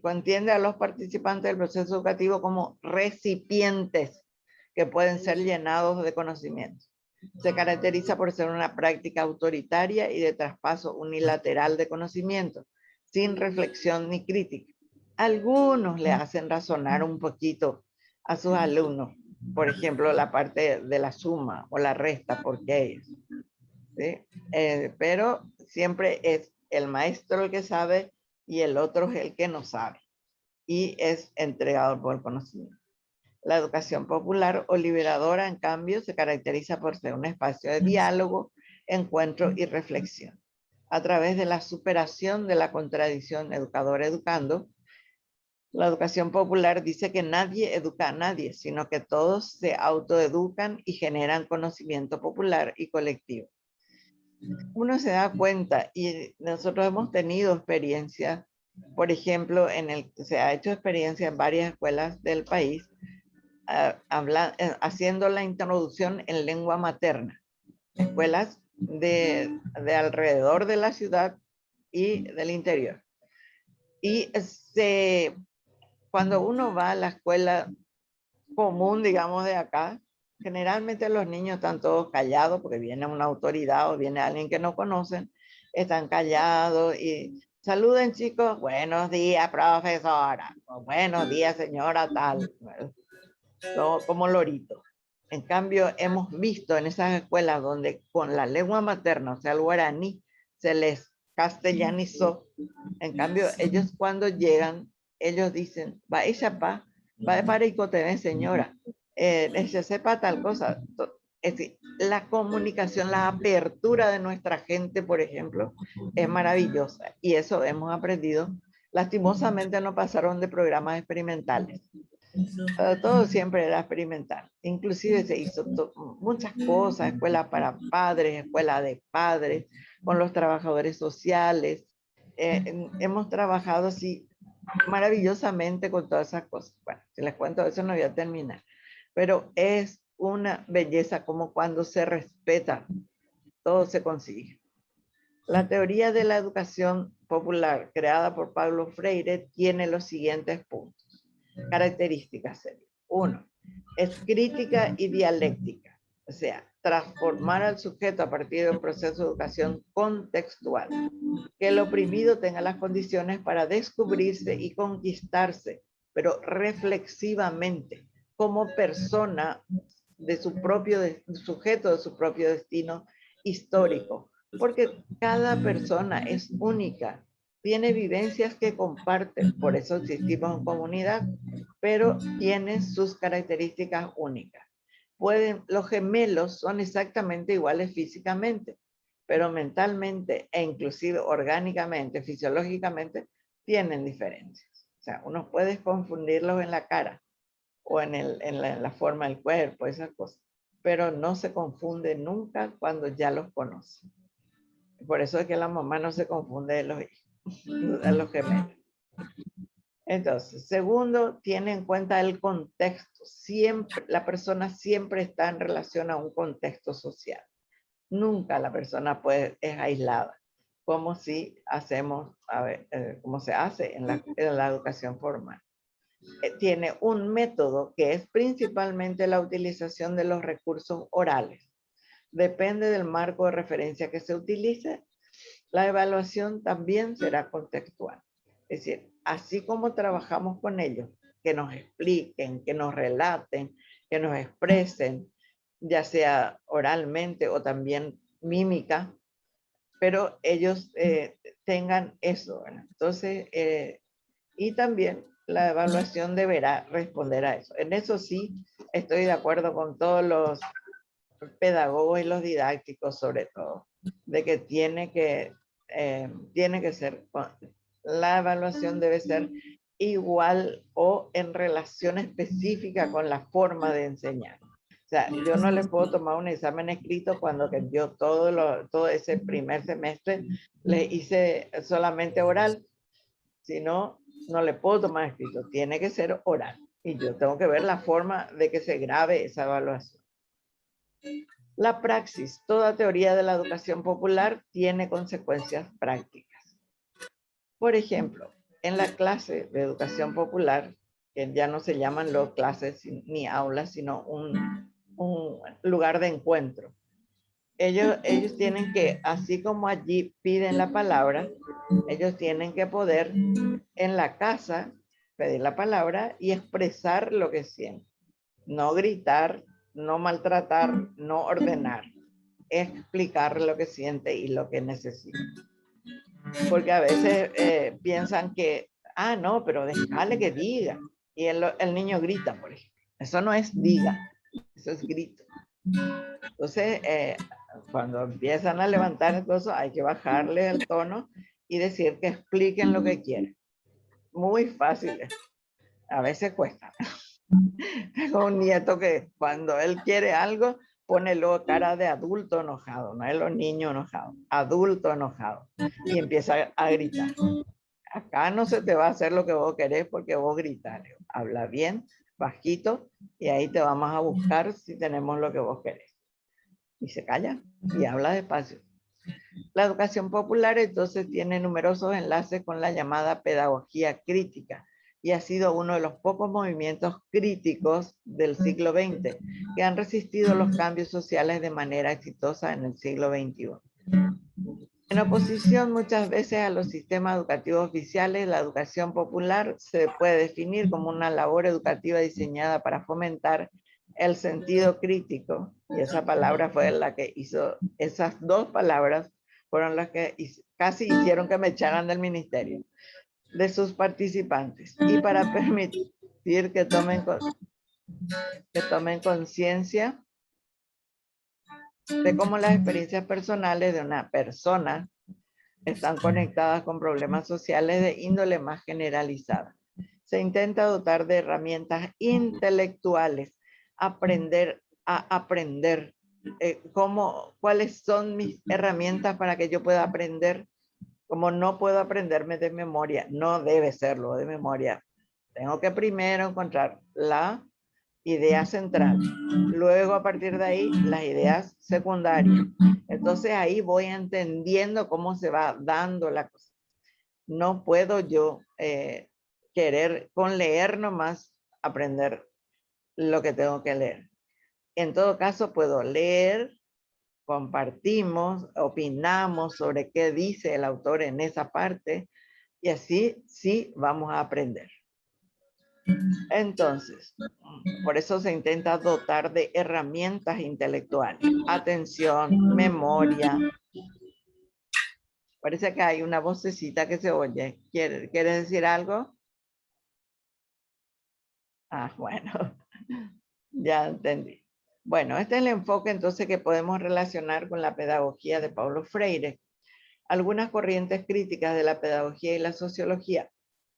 entiende a los participantes del proceso educativo como recipientes que pueden ser llenados de conocimiento. Se caracteriza por ser una práctica autoritaria y de traspaso unilateral de conocimiento, sin reflexión ni crítica. Algunos le hacen razonar un poquito a sus alumnos, por ejemplo, la parte de la suma o la resta, porque ellos. ¿Sí? Pero siempre es el maestro el que sabe y el otro es el que no sabe y es entregado por el conocimiento. La educación popular o liberadora, en cambio, se caracteriza por ser un espacio de diálogo, encuentro y reflexión. A través de la superación de la contradicción educador-educando, La educación popular dice que nadie educa a nadie, sino que todos se autoeducan y generan conocimiento popular y colectivo. Uno se da cuenta, y nosotros hemos tenido experiencia, por ejemplo, se ha hecho experiencia en varias escuelas del país, haciendo la introducción en lengua materna. Escuelas de alrededor de la ciudad y del interior. Y cuando uno va a la escuela común, digamos, de acá, generalmente los niños están todos callados porque viene una autoridad o viene alguien que no conocen, están callados y saluden, chicos, buenos días, profesora, o buenos días, señora, tal, todo como lorito. En cambio, hemos visto en esas escuelas donde con la lengua materna, o sea, el guaraní, se les castellanizó. En cambio, ellos cuando llegan, ellos dicen, va ella pa, va de parico te ven, señora, se sepa tal cosa. Es decir, la comunicación, la apertura de nuestra gente, por ejemplo, es maravillosa. Y eso hemos aprendido. Lastimosamente no pasaron de programas experimentales. Todo siempre era experimental. Inclusive se hizo muchas cosas, escuela para padres, escuela de padres, con los trabajadores sociales. Hemos trabajado así maravillosamente con todas esas cosas. Bueno, si les cuento eso no voy a terminar. Pero es una belleza como cuando se respeta, todo se consigue. La teoría de la educación popular creada por Paulo Freire tiene los siguientes puntos. Características. 1. Es crítica y dialéctica, o sea, transformar al sujeto a partir de un proceso de educación contextual, que el oprimido tenga las condiciones para descubrirse y conquistarse, pero reflexivamente, como persona de su propio sujeto de su propio destino histórico, porque cada persona es única, tiene vivencias que comparten, por eso existimos en comunidad, pero tiene sus características únicas. Los gemelos son exactamente iguales físicamente, pero mentalmente e inclusive orgánicamente, fisiológicamente, tienen diferencias. O sea, uno puede confundirlos en la cara o en la forma del cuerpo, esas cosas, pero no se confunde nunca cuando ya los conoce. Por eso es que la mamá no se confunde de los hijos, de los gemelos. Entonces, segundo, tiene en cuenta el contexto. Siempre, la persona siempre está en relación a un contexto social. Nunca la persona es aislada, como si hacemos, como se hace en la educación formal. Tiene un método que es principalmente la utilización de los recursos orales. Depende del marco de referencia que se utilice, la evaluación también será contextual. Es decir, así como trabajamos con ellos, que nos expliquen, que nos relaten, que nos expresen, ya sea oralmente o también mímica, pero ellos tengan eso, ¿verdad? Entonces, y también la evaluación deberá responder a eso. En eso sí estoy de acuerdo con todos los pedagogos y los didácticos, sobre todo, de que tiene que ser, la evaluación debe ser igual o en relación específica con la forma de enseñar. O sea, yo no le puedo tomar un examen escrito cuando que yo todo ese primer semestre le hice solamente oral, sino no le puedo tomar escrito, tiene que ser oral. Y yo tengo que ver la forma de que se grabe esa evaluación. La praxis, toda teoría de la educación popular tiene consecuencias prácticas. Por ejemplo, en la clase de educación popular, que ya no se llaman clases ni aulas, sino un lugar de encuentro. Ellos tienen que, así como allí piden la palabra, ellos tienen que poder en la casa pedir la palabra y expresar lo que sienten. No gritar, no maltratar, no ordenar. Explicar lo que siente y lo que necesita. Porque a veces piensan que, no, pero déjale que diga. Y el niño grita, por ejemplo. Eso no es diga, eso es grito. Entonces, cuando empiezan a levantar el coso, hay que bajarle el tono y decir que expliquen lo que quieren. Muy fácil. a veces cuesta. Tengo un nieto que cuando él quiere algo, pone luego cara de adulto enojado, no es los niños enojados, adulto enojado, y empieza a gritar. Acá no se te va a hacer lo que vos querés porque vos gritas. Habla bien, bajito, y ahí te vamos a buscar si tenemos lo que vos querés. Y se calla y habla despacio. La educación popular entonces tiene numerosos enlaces con la llamada pedagogía crítica y ha sido uno de los pocos movimientos críticos del siglo XX que han resistido los cambios sociales de manera exitosa en el siglo XXI. En oposición muchas veces a los sistemas educativos oficiales, la educación popular se puede definir como una labor educativa diseñada para fomentar el sentido crítico, y esa palabra fue la que hizo, esas dos palabras fueron las que casi hicieron que me echaran del ministerio, de sus participantes, y para permitir que tomen conciencia de cómo las experiencias personales de una persona están conectadas con problemas sociales de índole más generalizada. Se intenta dotar de herramientas intelectuales, aprender a aprender, cuáles son mis herramientas para que yo pueda aprender. Como no puedo aprenderme de memoria, no debe serlo de memoria. Tengo que primero encontrar la idea central, luego a partir de ahí las ideas secundarias. Entonces ahí voy entendiendo cómo se va dando la cosa. No puedo yo querer con leer nomás aprender lo que tengo que leer. En todo caso puedo leer, compartimos, opinamos sobre qué dice el autor en esa parte y así sí vamos a aprender. Entonces, por eso se intenta dotar de herramientas intelectuales, atención, memoria. Parece que hay una vocecita que se oye. ¿Quieres decir algo? Ah, bueno, ya entendí. Bueno, este es el enfoque entonces que podemos relacionar con la pedagogía de Paulo Freire. Algunas corrientes críticas de la pedagogía y la sociología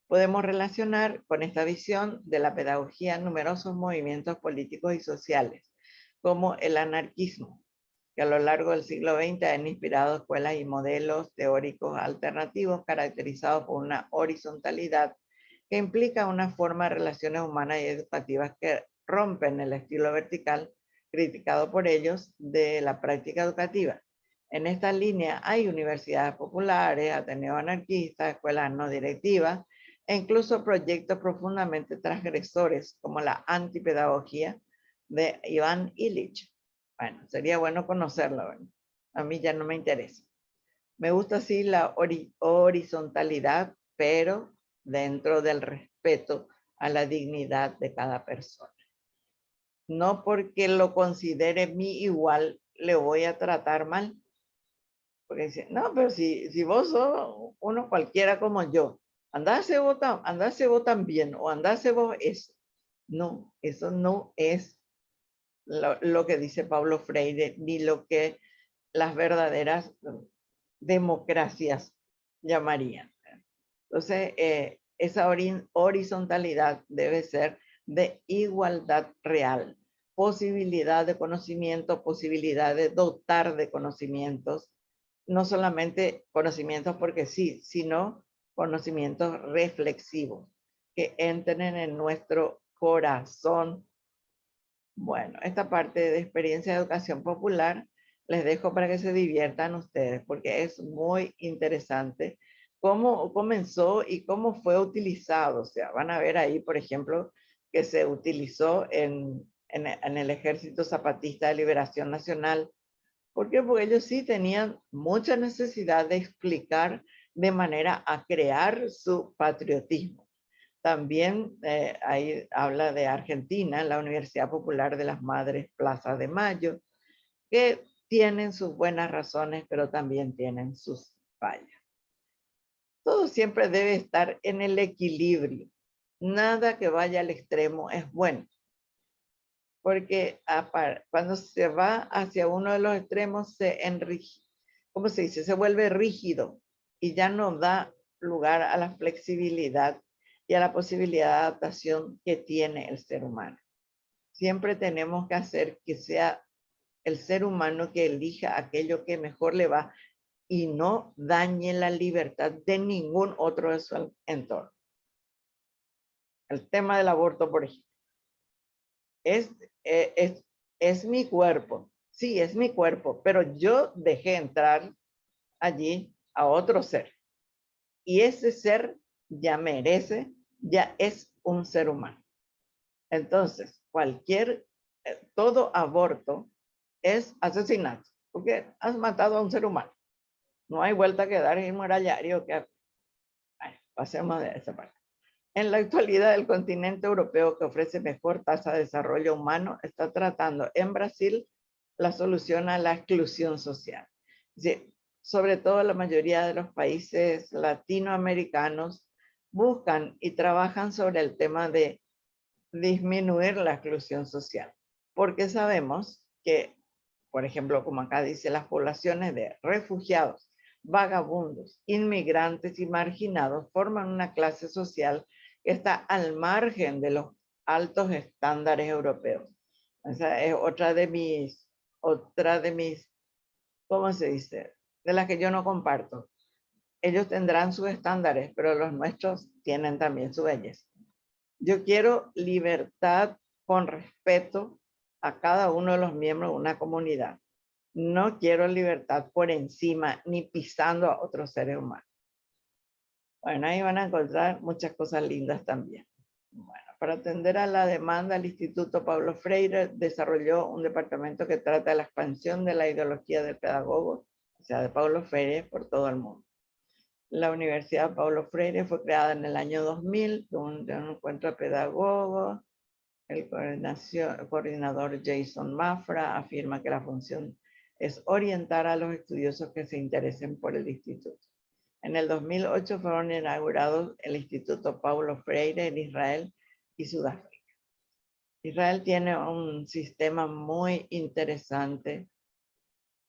podemos relacionar con esta visión de la pedagogía numerosos movimientos políticos y sociales, como el anarquismo, que a lo largo del siglo XX han inspirado escuelas y modelos teóricos alternativos caracterizados por una horizontalidad que implica una forma de relaciones humanas y educativas que rompen el estilo vertical criticado por ellos de la práctica educativa. En esta línea hay universidades populares, ateneos anarquistas, escuelas no directivas, e incluso proyectos profundamente transgresores como la antipedagogía de Iván Illich. Bueno, sería bueno conocerlo, ¿verdad? A mí ya no me interesa. Me gusta sí la horizontalidad, pero dentro del respeto a la dignidad de cada persona. No porque lo considere mi igual, le voy a tratar mal. Porque dice, no, pero si vos sos uno cualquiera como yo, andase vos también, o andase vos eso. No, eso no es lo que dice Paulo Freire, ni lo que las verdaderas democracias llamarían. Entonces, esa horizontalidad debe ser de igualdad real, posibilidad de conocimiento, posibilidad de dotar de conocimientos, no solamente conocimientos porque sí, sino conocimientos reflexivos que entren en nuestro corazón. Bueno, esta parte de experiencia de educación popular les dejo para que se diviertan ustedes porque es muy interesante cómo comenzó y cómo fue utilizado. O sea, van a ver ahí, por ejemplo, que se utilizó en el Ejército Zapatista de Liberación Nacional. ¿Por qué? Porque ellos sí tenían mucha necesidad de explicar de manera a crear su patriotismo. También ahí habla de Argentina, la Universidad Popular de las Madres Plaza de Mayo, que tienen sus buenas razones, pero también tienen sus fallas. Todo siempre debe estar en el equilibrio. Nada que vaya al extremo es bueno. Porque cuando se va hacia uno de los extremos se enrige, ¿cómo se dice? Se vuelve rígido y ya no da lugar a la flexibilidad y a la posibilidad de adaptación que tiene el ser humano. Siempre tenemos que hacer que sea el ser humano que elija aquello que mejor le va y no dañe la libertad de ningún otro de su entorno. El tema del aborto, por ejemplo, es mi cuerpo. Sí, es mi cuerpo, pero yo dejé entrar allí a otro ser. Y ese ser ya merece, ya es un ser humano. Entonces, todo aborto es asesinato, porque has matado a un ser humano. No hay vuelta que dar en morallario que... Bueno, pasemos de esa parte. En la actualidad, el continente europeo que ofrece mejor tasa de desarrollo humano está tratando en Brasil la solución a la exclusión social. Sí, sobre todo la mayoría de los países latinoamericanos buscan y trabajan sobre el tema de disminuir la exclusión social, porque sabemos que, por ejemplo, como acá dice, las poblaciones de refugiados, vagabundos, inmigrantes y marginados forman una clase social que está al margen de los altos estándares europeos. Esa es otra de mis, ¿cómo se dice? De las que yo no comparto. Ellos tendrán sus estándares, pero los nuestros tienen también su belleza. Yo quiero libertad con respeto a cada uno de los miembros de una comunidad. No quiero libertad por encima ni pisando a otros seres humanos. Bueno, ahí van a encontrar muchas cosas lindas también. Bueno, para atender a la demanda, el Instituto Paulo Freire desarrolló un departamento que trata de la expansión de la ideología del pedagogo, o sea, de Paulo Freire, por todo el mundo. La Universidad Paulo Freire fue creada en el año 2000, donde un encuentro de pedagogos. El coordinador Jason Mafra afirma que la función es orientar a los estudiosos que se interesen por el instituto. En el 2008 fueron inaugurados el Instituto Paulo Freire en Israel y Sudáfrica. Israel tiene un sistema muy interesante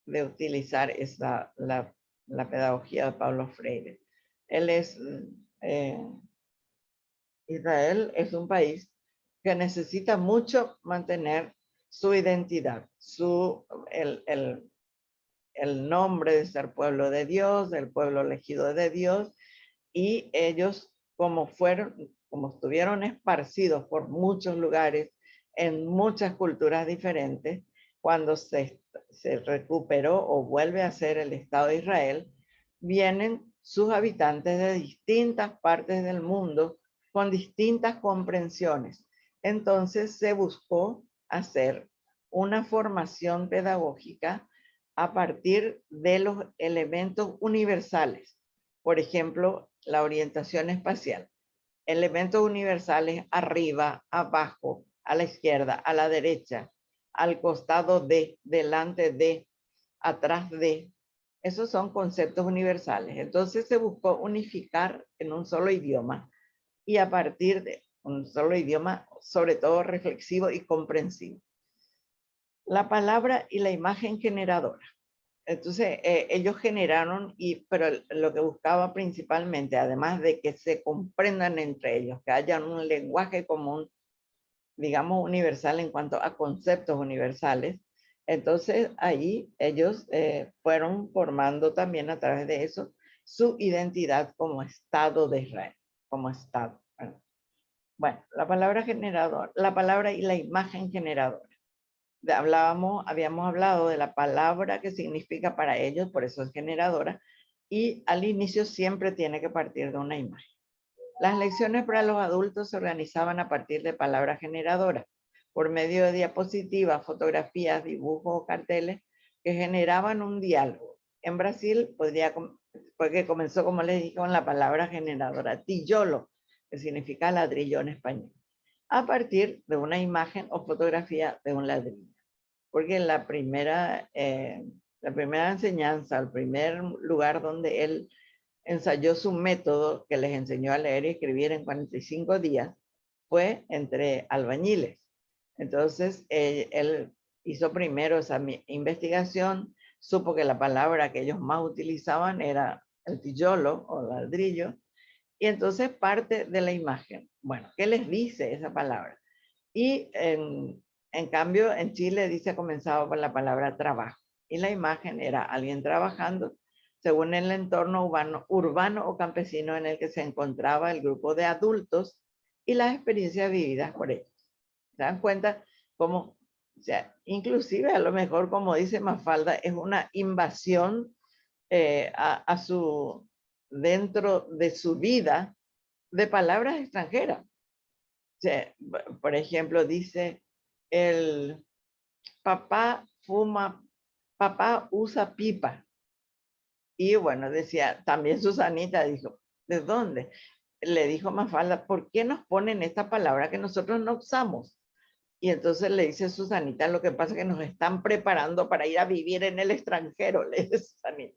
de utilizar la pedagogía de Paulo Freire. Israel es un país que necesita mucho mantener su identidad, el nombre de ser pueblo de Dios, del pueblo elegido de Dios, y ellos como estuvieron esparcidos por muchos lugares, en muchas culturas diferentes, cuando se recuperó o vuelve a ser el Estado de Israel, vienen sus habitantes de distintas partes del mundo con distintas comprensiones. Entonces se buscó hacer una formación pedagógica a partir de los elementos universales. Por ejemplo, la orientación espacial. Elementos universales arriba, abajo, a la izquierda, a la derecha, al costado de, delante de, atrás de. Esos son conceptos universales. Entonces se buscó unificar en un solo idioma y a partir de un solo idioma, sobre todo reflexivo y comprensivo. La palabra y la imagen generadora. Entonces, ellos generaron, pero lo que buscaba principalmente, además de que se comprendan entre ellos, que haya un lenguaje común, digamos, universal en cuanto a conceptos universales. Entonces, ahí ellos fueron formando también a través de eso su identidad como Estado de Israel, como Estado. Bueno, la palabra generador, la palabra y la imagen generadora. Habíamos hablado de la palabra que significa para ellos, por eso es generadora, y al inicio siempre tiene que partir de una imagen. Las lecciones para los adultos se organizaban a partir de palabras generadoras, por medio de diapositivas, fotografías, dibujos o carteles que generaban un diálogo. En Brasil, porque comenzó, como les dije, con la palabra generadora, tijolo, que significa ladrillo en español, a partir de una imagen o fotografía de un ladrillo. Porque la primera enseñanza, el primer lugar donde él ensayó su método, que les enseñó a leer y escribir en 45 días, fue entre albañiles. Entonces, él hizo primero esa investigación, supo que la palabra que ellos más utilizaban era el tijolo o ladrillo, Y entonces parte de la imagen. Bueno, ¿qué les dice esa palabra? Y en cambio, en Chile dice comenzado por la palabra trabajo. Y la imagen era alguien trabajando según el entorno urbano o campesino en el que se encontraba el grupo de adultos y las experiencias vividas por ellos. ¿Se dan cuenta cómo, o sea, inclusive a lo mejor, como dice Mafalda, es una invasión dentro de su vida de palabras extranjeras? O sea, por ejemplo, dice el papá papá usa pipa. Y bueno, decía, también Susanita dijo, ¿de dónde? Le dijo Mafalda, ¿por qué nos ponen esta palabra que nosotros no usamos? Y entonces le dice Susanita, lo que pasa es que nos están preparando para ir a vivir en el extranjero, le dice Susanita.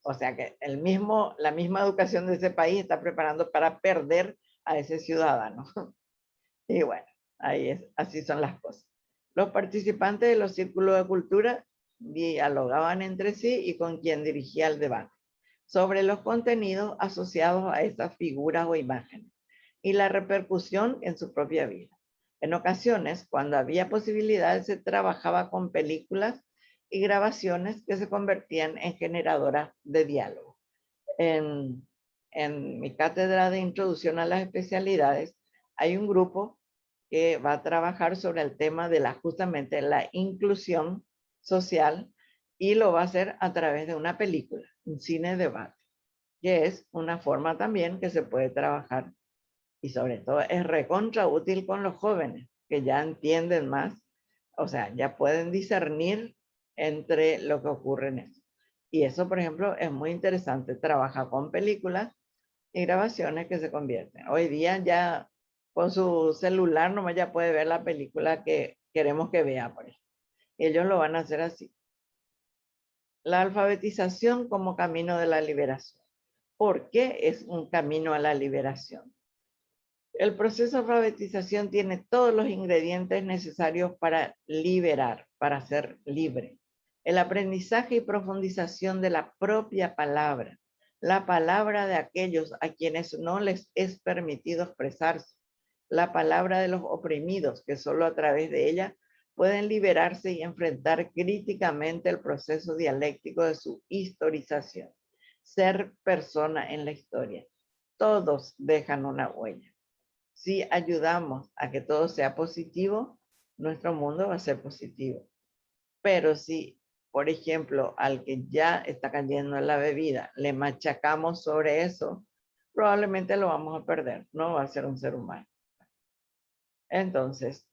O sea que la misma educación de ese país está preparando para perder a ese ciudadano. Y bueno, así son las cosas. Los participantes de los círculos de cultura dialogaban entre sí y con quien dirigía el debate sobre los contenidos asociados a esas figuras o imágenes y la repercusión en su propia vida. En ocasiones, cuando había posibilidades, se trabajaba con películas y grabaciones que se convertían en generadoras de diálogo. En mi cátedra de introducción a las especialidades, hay un grupo que va a trabajar sobre el tema de justamente la inclusión social, y lo va a hacer a través de una película, un cine debate, que es una forma también que se puede trabajar, y sobre todo es recontra útil con los jóvenes que ya entienden más, o sea, ya pueden discernir entre lo que ocurre en eso. Y eso, por ejemplo, es muy interesante. Trabaja con películas y grabaciones que se convierten. Hoy día ya con su celular nomás ya puede ver la película que queremos que vea, por ejemplo. Ellos lo van a hacer así. La alfabetización como camino de la liberación. ¿Por qué es un camino a la liberación? El proceso de alfabetización tiene todos los ingredientes necesarios para liberar, para ser libre. El aprendizaje y profundización de la propia palabra, la palabra de aquellos a quienes no les es permitido expresarse, la palabra de los oprimidos que solo a través de ella pueden liberarse y enfrentar críticamente el proceso dialéctico de su historización. Ser persona en la historia. Todos dejan una huella. Si ayudamos a que todo sea positivo, nuestro mundo va a ser positivo. Pero si, por ejemplo, al que ya está cayendo en la bebida, le machacamos sobre eso, probablemente lo vamos a perder, no va a ser un ser humano. Entonces,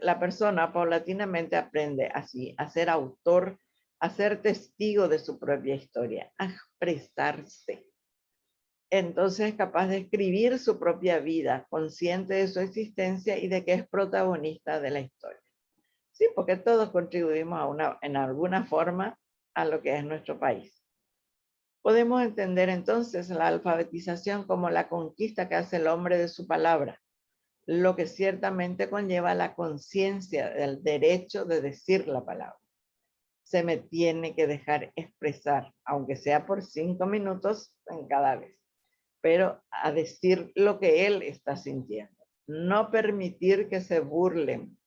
la persona paulatinamente aprende así a ser autor, a ser testigo de su propia historia, a expresarse. Entonces es capaz de escribir su propia vida, consciente de su existencia y de que es protagonista de la historia. Sí, porque todos contribuimos en alguna forma a lo que es nuestro país. Podemos entender entonces la alfabetización como la conquista que hace el hombre de su palabra, lo que ciertamente conlleva la conciencia del derecho de decir la palabra. Se me tiene que dejar expresar, aunque sea por 5 minutos en cada vez, pero a decir lo que él está sintiendo. No permitir que se burlen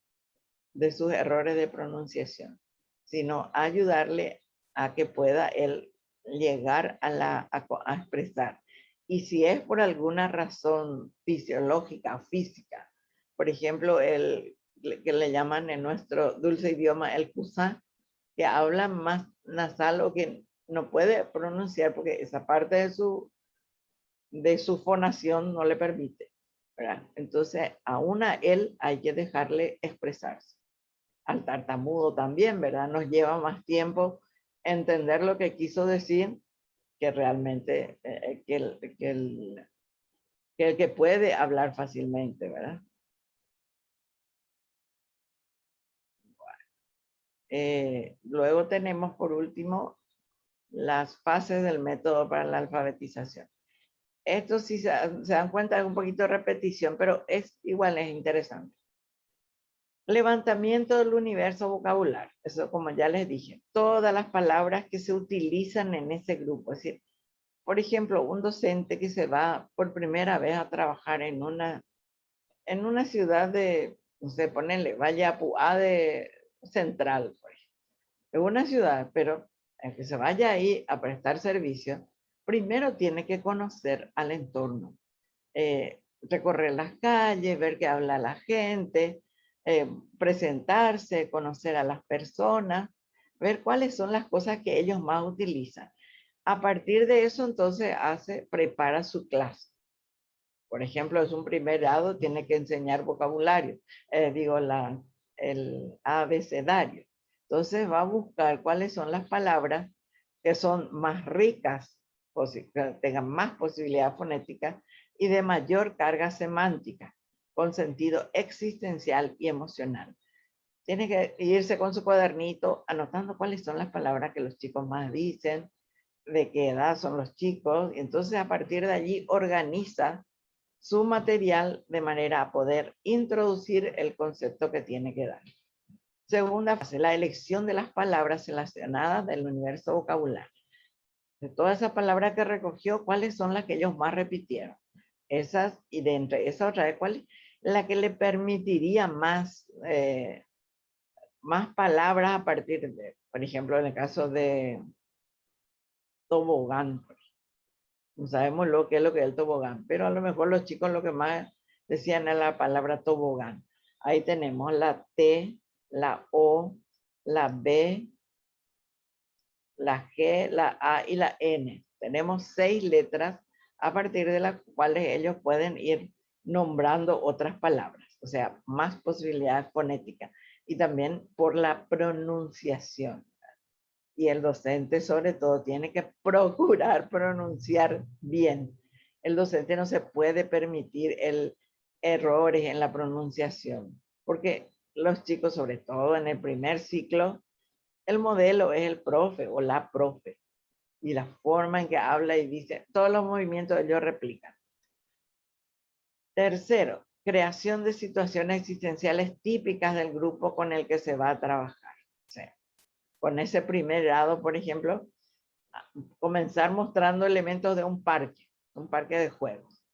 de sus errores de pronunciación, sino ayudarle a que pueda él llegar a expresar. Y si es por alguna razón fisiológica o física, por ejemplo, que le llaman en nuestro dulce idioma el cusá, que habla más nasal o que no puede pronunciar porque esa parte de su fonación no le permite, ¿verdad? Entonces, aún a él hay que dejarle expresarse. Al tartamudo también, ¿verdad? Nos lleva más tiempo entender lo que quiso decir que realmente el que puede hablar fácilmente, ¿verdad? Luego tenemos por último las fases del método para la alfabetización. Esto sí se dan cuenta, es un poquito de repetición, pero igual es interesante. Levantamiento del universo vocabulario. Eso, como ya les dije, todas las palabras que se utilizan en ese grupo. Es decir, por ejemplo, un docente que se va por primera vez a trabajar en una ciudad de, no sé, ponele, Vallapuá de Central, por ejemplo. Es una ciudad, pero el que se vaya ahí a prestar servicio, primero tiene que conocer al entorno, recorrer las calles, ver qué habla la gente, presentarse, conocer a las personas, ver cuáles son las cosas que ellos más utilizan. A partir de eso, entonces, prepara su clase. Por ejemplo, es un primer grado, tiene que enseñar vocabulario, el abecedario. Entonces va a buscar cuáles son las palabras que son más ricas, que tengan más posibilidad fonética y de mayor carga semántica, con sentido existencial y emocional. Tiene que irse con su cuadernito anotando cuáles son las palabras que los chicos más dicen, de qué edad son los chicos, y entonces a partir de allí organiza su material de manera a poder introducir el concepto que tiene que dar. Segunda fase, la elección de las palabras relacionadas del universo vocabulario. De todas esas palabras que recogió, ¿cuáles son las que ellos más repitieron? Esas, y de entre esas otra vez, ¿cuál es la que le permitiría más palabras a partir de, por ejemplo, en el caso de tobogán? No sabemos lo que es el tobogán, pero a lo mejor los chicos lo que más decían era la palabra tobogán. Ahí tenemos la T, la O, la B, la G, la A y la N. Tenemos 6 letras a partir de las cuales ellos pueden ir nombrando otras palabras, o sea, más posibilidades fonéticas y también por la pronunciación. Y el docente sobre todo tiene que procurar pronunciar bien. El docente no se puede permitir errores en la pronunciación, porque los chicos, sobre todo en el primer ciclo, el modelo es el profe o la profe, y la forma en que habla y dice, todos los movimientos ellos replican. Tercero, creación de situaciones existenciales típicas del grupo con el que se va a trabajar. O sea, con ese primer grado, por ejemplo, comenzar mostrando elementos de un parque de juegos,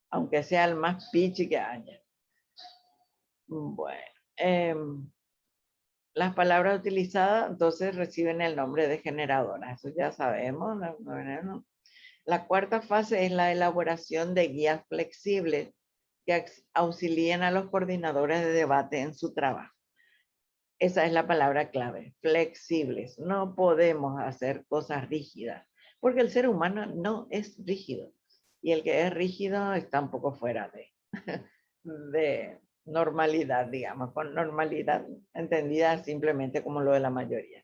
aunque sea el más pichi que haya. Bueno, las palabras utilizadas entonces reciben el nombre de generadoras, eso ya sabemos. La cuarta fase es la elaboración de guías flexibles que auxilien a los coordinadores de debate en su trabajo. Esa es la palabra clave, flexibles. No podemos hacer cosas rígidas, porque el ser humano no es rígido. Y el que es rígido está un poco fuera de normalidad, digamos, con normalidad entendida simplemente como lo de la mayoría.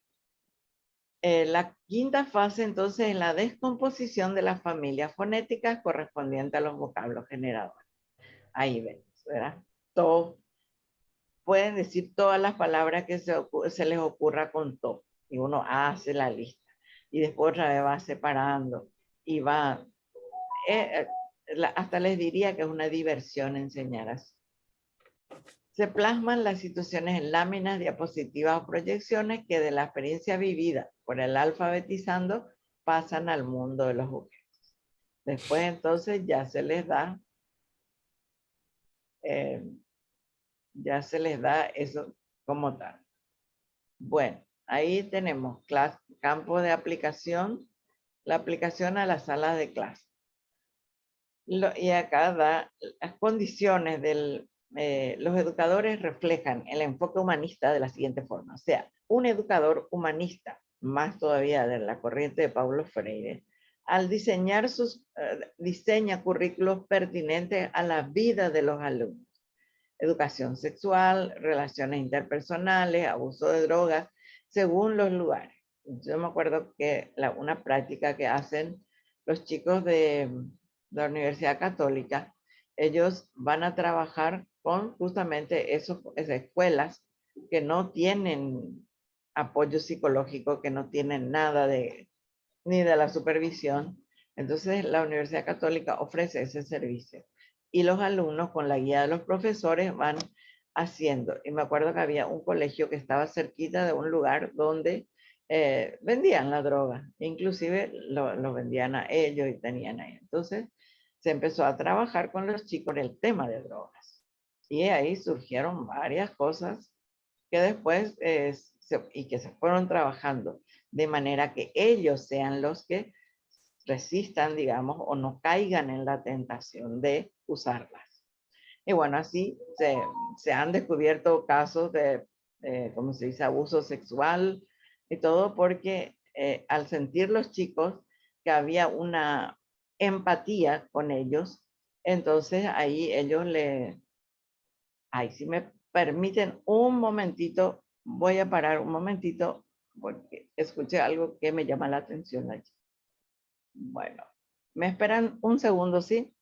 La quinta fase, entonces, es la descomposición de las familias fonéticas correspondientes a los vocablos generadores. Ahí ven, ¿verdad? Todo. Pueden decir todas las palabras que se les ocurra con to, y uno hace la lista, y después otra vez va separando, y va, hasta les diría que es una diversión enseñar así. Se plasman las situaciones en láminas, diapositivas o proyecciones que de la experiencia vivida por el alfabetizando pasan al mundo de los objetos. Después entonces ya se les da eso como tal. Bueno, ahí tenemos campo de aplicación, la aplicación a las salas de clase. Y acá da las condiciones los educadores reflejan el enfoque humanista de la siguiente forma. O sea, un educador humanista, más todavía de la corriente de Paulo Freire, al diseñar diseña currículos pertinentes a la vida de los alumnos. Educación sexual, relaciones interpersonales, abuso de drogas, según los lugares. Yo me acuerdo que una práctica que hacen los chicos de la Universidad Católica, ellos van a trabajar con justamente esas escuelas que no tienen apoyo psicológico, que no tienen nada ni de la supervisión. Entonces la Universidad Católica ofrece ese servicio. Y los alumnos, con la guía de los profesores, van haciendo. Y me acuerdo que había un colegio que estaba cerquita de un lugar donde vendían la droga, inclusive lo vendían a ellos y tenían ahí. Entonces se empezó a trabajar con los chicos el tema de drogas. Y ahí surgieron varias cosas que después y que se fueron trabajando de manera que ellos sean los que resistan, digamos, o no caigan en la tentación de usarlas. Y bueno, así se han descubierto casos de, ¿cómo se dice?, abuso sexual y todo, porque al sentir los chicos que había una empatía con ellos, entonces ahí ellos ay, si me permiten un momentito, voy a parar un momentito porque escuché algo que me llama la atención allí. Bueno, me esperan un segundo, ¿sí?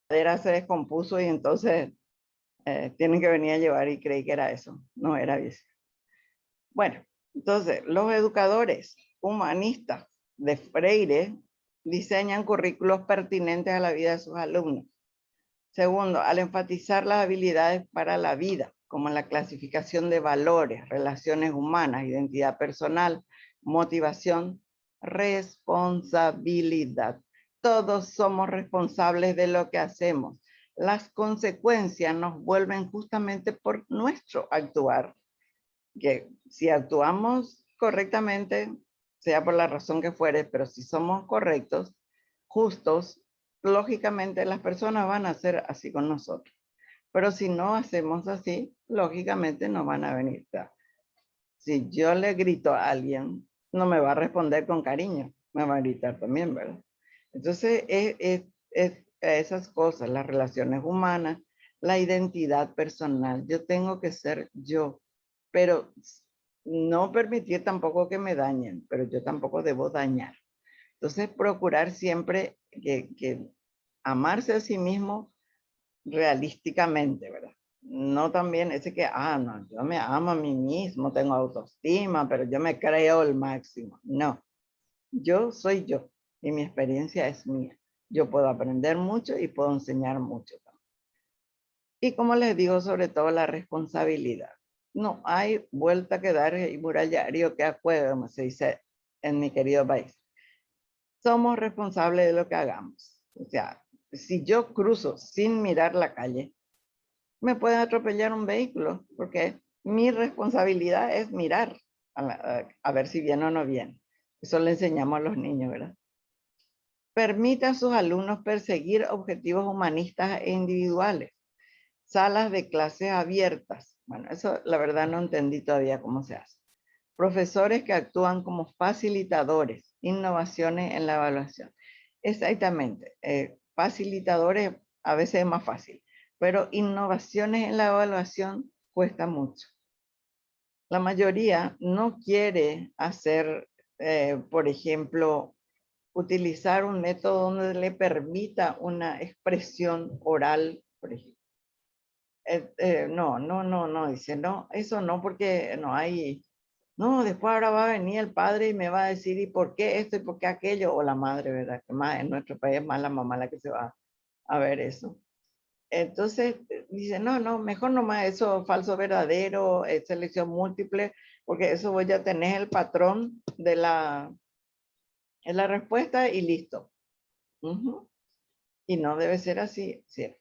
La madera se descompuso y entonces tienen que venir a llevar y creí que era eso. No era eso. Bueno, entonces los educadores humanistas de Freire diseñan currículos pertinentes a la vida de sus alumnos. Segundo, al enfatizar las habilidades para la vida, como la clasificación de valores, relaciones humanas, identidad personal, motivación, responsabilidad. Todos somos responsables de lo que hacemos. Las consecuencias nos vuelven justamente por nuestro actuar. Que si actuamos correctamente, sea por la razón que fuere, pero si somos correctos, justos, lógicamente las personas van a ser así con nosotros. Pero si no hacemos así, lógicamente no van a venir. Si yo le grito a alguien, no me va a responder con cariño, me va a gritar también, ¿verdad? Entonces, esas cosas, las relaciones humanas, la identidad personal, yo tengo que ser yo, pero no permitir tampoco que me dañen, pero yo tampoco debo dañar. Entonces, procurar siempre que amarse a sí mismo realísticamente, ¿verdad? No también ese que, no, yo me amo a mí mismo, tengo autoestima, pero yo me creo el máximo. No, yo soy yo y mi experiencia es mía. Yo puedo aprender mucho y puedo enseñar mucho también. Y como les digo, sobre todo la responsabilidad. No hay vuelta que dar y murallario que acuerde, como se dice en mi querido país. Somos responsables de lo que hagamos. O sea, si yo cruzo sin mirar la calle, me puede atropellar un vehículo, porque mi responsabilidad es mirar a ver si viene o no viene. Eso le enseñamos a los niños, ¿verdad? Permita a sus alumnos perseguir objetivos humanistas e individuales. Salas de clases abiertas. Bueno, eso la verdad no entendí todavía cómo se hace. Profesores que actúan como facilitadores, innovaciones en la evaluación. Exactamente, facilitadores a veces es más fácil. Pero innovaciones en la evaluación cuesta mucho. La mayoría no quiere hacer, por ejemplo, utilizar un método donde le permita una expresión oral, por ejemplo. No, dice, no, eso no, porque no hay, no, después ahora va a venir el padre y me va a decir, ¿y por qué esto y por qué aquello? O la madre, ¿verdad? Que más en nuestro país es más la mamá la que se va a ver eso. Entonces, dice, no, mejor nomás eso, falso verdadero, selección múltiple, porque eso voy a tener el patrón de la respuesta y listo. Y no debe ser así, ¿sí?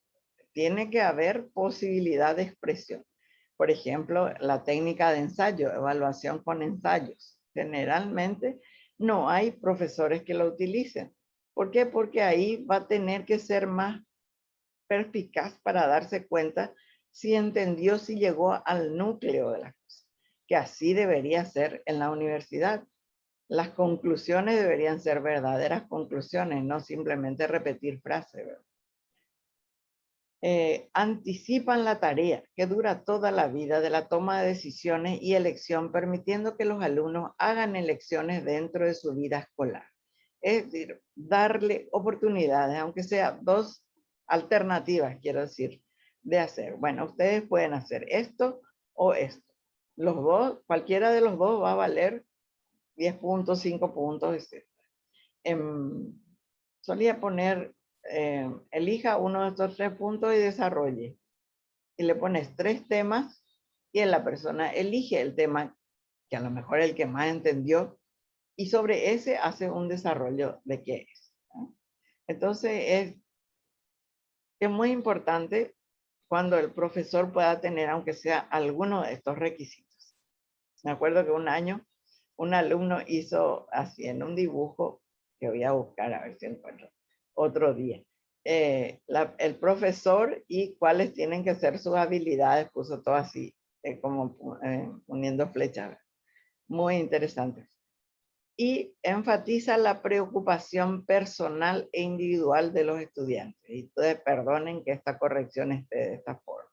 Tiene que haber posibilidad de expresión. Por ejemplo, la técnica de ensayo, evaluación con ensayos. Generalmente no hay profesores que lo utilicen. ¿Por qué? Porque ahí va a tener que ser más perspicaz para darse cuenta si entendió, si llegó al núcleo de las cosas. Que así debería ser en la universidad. Las conclusiones deberían ser verdaderas conclusiones, no simplemente repetir frases, ¿verdad? Anticipan la tarea que dura toda la vida de la toma de decisiones y elección, permitiendo que los alumnos hagan elecciones dentro de su vida escolar. Es decir, darle oportunidades, aunque sea 2 alternativas, quiero decir, de hacer. Bueno, ustedes pueden hacer esto o esto. Los dos, cualquiera de los dos va a valer 10 puntos, 5 puntos, etc. Solía poner, elija uno de estos 3 puntos y desarrolle. Y le pones 3 temas y la persona elige el tema que a lo mejor es el que más entendió y sobre ese hace un desarrollo de qué es, ¿no? Entonces es muy importante cuando el profesor pueda tener, aunque sea alguno de estos requisitos. Me acuerdo que un año un alumno hizo así en un dibujo, que voy a buscar a ver si encuentro otro día, el profesor y cuáles tienen que ser sus habilidades, puso todo así, como poniendo flechas. Muy interesante. Y enfatiza la preocupación personal e individual de los estudiantes. Y ustedes perdonen que esta corrección esté de esta forma.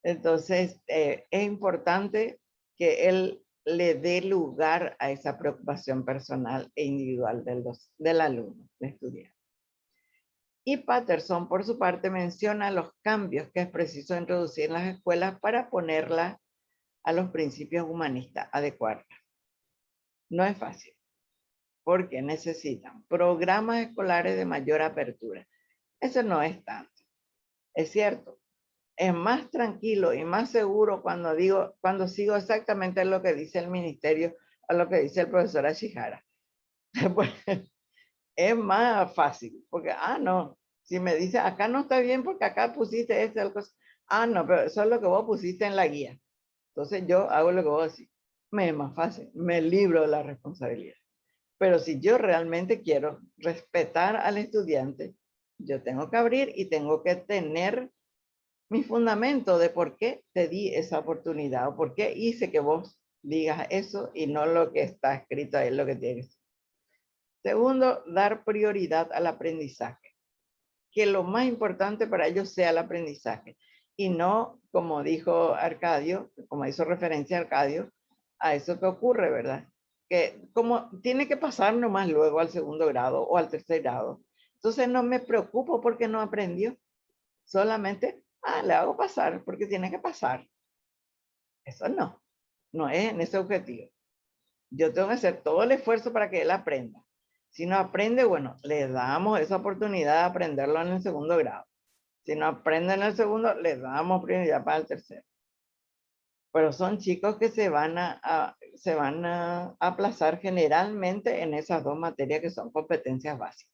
Entonces, es importante que él le dé lugar a esa preocupación personal e individual del alumno, del estudiante. Y Patterson, por su parte, menciona los cambios que es preciso introducir en las escuelas para ponerlas a los principios humanistas, adecuarlas. No es fácil, porque necesitan programas escolares de mayor apertura. Eso no es tanto. Es cierto, es más tranquilo y más seguro cuando sigo exactamente lo que dice el ministerio o lo que dice el profesor Ashihara. Pues, es más fácil, porque, no, si me dice, acá no está bien porque acá pusiste esto, no, pero eso es lo que vos pusiste en la guía. Entonces yo hago lo que vos decís. Me es más fácil, me libro de la responsabilidad. Pero si yo realmente quiero respetar al estudiante, yo tengo que abrir y tengo que tener mi fundamento de por qué te di esa oportunidad o por qué hice que vos digas eso y no lo que está escrito ahí, lo que tienes. Segundo, dar prioridad al aprendizaje. Que lo más importante para ellos sea el aprendizaje y no, como dijo Arcadio, como hizo referencia a Arcadio, a eso que ocurre, ¿verdad? Que como tiene que pasar nomás luego al 2º grado o al 3er grado. Entonces no me preocupo porque no aprendió. Solamente, le hago pasar porque tiene que pasar. Eso no es en ese objetivo. Yo tengo que hacer todo el esfuerzo para que él aprenda. Si no aprende, bueno, le damos esa oportunidad de aprenderlo en el 2º grado. Si no aprende en el 2º, le damos prioridad para el 3º. Pero son chicos que se van a aplazar generalmente en esas 2 materias que son competencias básicas.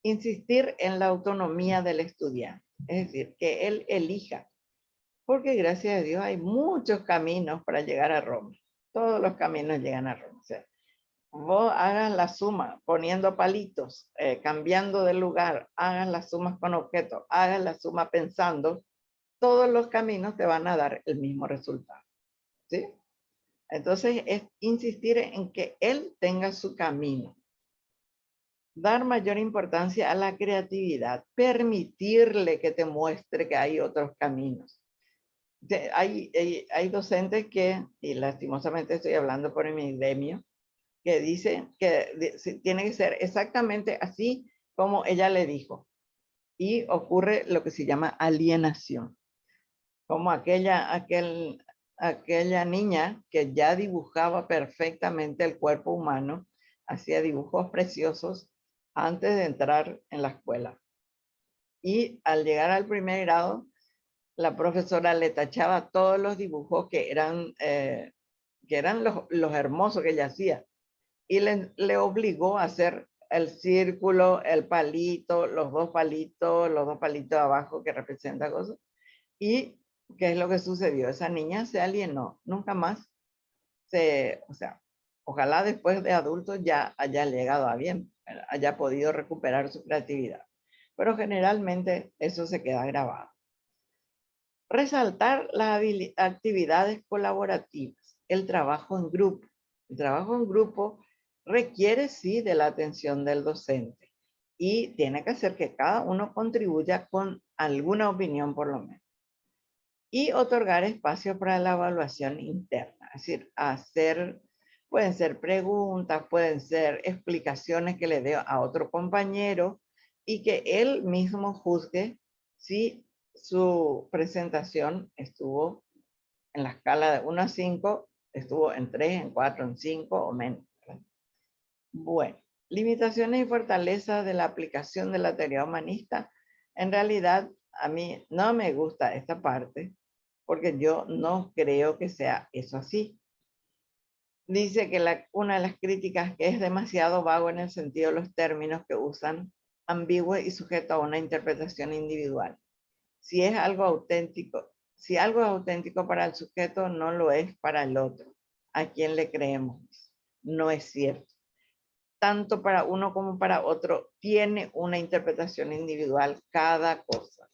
Insistir en la autonomía del estudiante, es decir, que él elija, porque gracias a Dios hay muchos caminos para llegar a Roma. Todos los caminos llegan a Roma. O sea, vos hagas la suma poniendo palitos, cambiando de lugar, hagas las sumas con objetos, hagas la suma pensando, todos los caminos te van a dar el mismo resultado. ¿Sí? Entonces es insistir en que él tenga su camino. dar mayor importancia a la creatividad, permitirle que te muestre que hay otros caminos. Hay docentes que, y lastimosamente estoy hablando por mi gremio, que dicen que tiene que ser exactamente así como ella le dijo. Y ocurre lo que se llama alienación. Como aquella niña que ya dibujaba perfectamente el cuerpo humano, hacía dibujos preciosos antes de entrar en la escuela. Y al llegar al primer grado, la profesora le tachaba todos los dibujos que eran los hermosos que ella hacía. Y le obligó a hacer el círculo, el palito, los dos palitos abajo que representan cosas. ¿Y qué es lo que sucedió? Esa niña se alienó, nunca más o sea, ojalá después de adulto ya haya llegado a bien, haya podido recuperar su creatividad. Pero generalmente eso se queda grabado. Resaltar las actividades colaborativas, el trabajo en grupo. El trabajo en grupo requiere sí de la atención del docente y tiene que hacer que cada uno contribuya con alguna opinión por lo menos. Y otorgar espacio para la evaluación interna, es decir, pueden ser preguntas, pueden ser explicaciones que le dé a otro compañero y que él mismo juzgue si su presentación estuvo en la escala de 1 a 5, estuvo en 3, en 4, en 5 o menos. Bueno, limitaciones y fortalezas de la aplicación de la teoría humanista. En realidad, a mí no me gusta esta parte porque yo no creo que sea eso así. Dice que una de las críticas que es demasiado vago en el sentido de los términos que usan, ambiguo y sujeto a una interpretación individual. Si algo es auténtico para el sujeto, no lo es para el otro. ¿A quién le creemos? No es cierto. Tanto para uno como para otro tiene una interpretación individual cada cosa.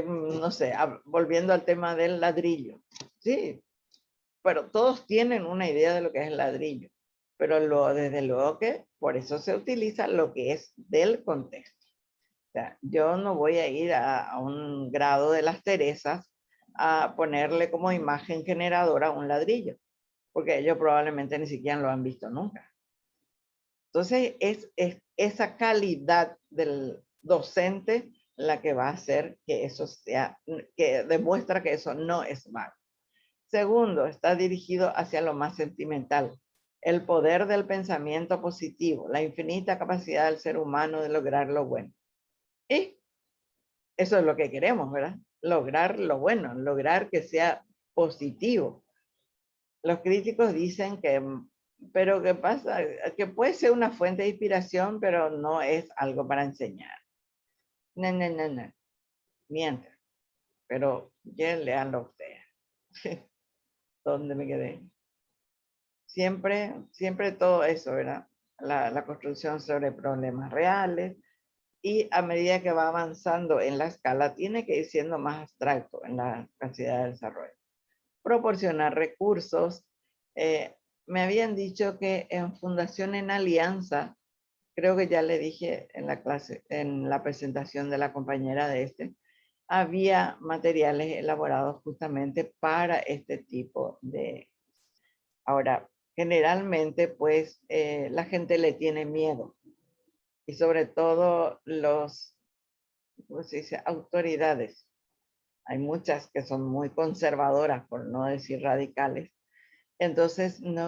No sé, volviendo al tema del ladrillo. Sí, pero todos tienen una idea de lo que es el ladrillo. Pero desde luego que por eso se utiliza lo que es del contexto. O sea, yo no voy a ir a un grado de las Teresas a ponerle como imagen generadora un ladrillo, porque ellos probablemente ni siquiera lo han visto nunca. Entonces, es esa calidad del docente la que va a hacer que eso sea, que demuestra que eso no es malo. Segundo, está dirigido hacia lo más sentimental. El poder del pensamiento positivo, la infinita capacidad del ser humano de lograr lo bueno. Y eso es lo que queremos, ¿verdad? Lograr lo bueno, lograr que sea positivo. Los críticos dicen pero ¿qué pasa? Que puede ser una fuente de inspiración, pero no es algo para enseñar. No. Mientras. Pero ya leanlo ustedes. ¿Dónde me quedé? Siempre todo eso, ¿verdad? La construcción sobre problemas reales, y a medida que va avanzando en la escala, tiene que ir siendo más abstracto en la capacidad de desarrollo. Proporcionar recursos. Me habían dicho que en Fundación en Alianza, creo que ya le dije en la clase, en la presentación de la compañera de había materiales elaborados justamente para este tipo de... Ahora, generalmente, pues, la gente le tiene miedo. Y sobre todo ¿cómo se dice? Autoridades. Hay muchas que son muy conservadoras, por no decir radicales. Entonces, le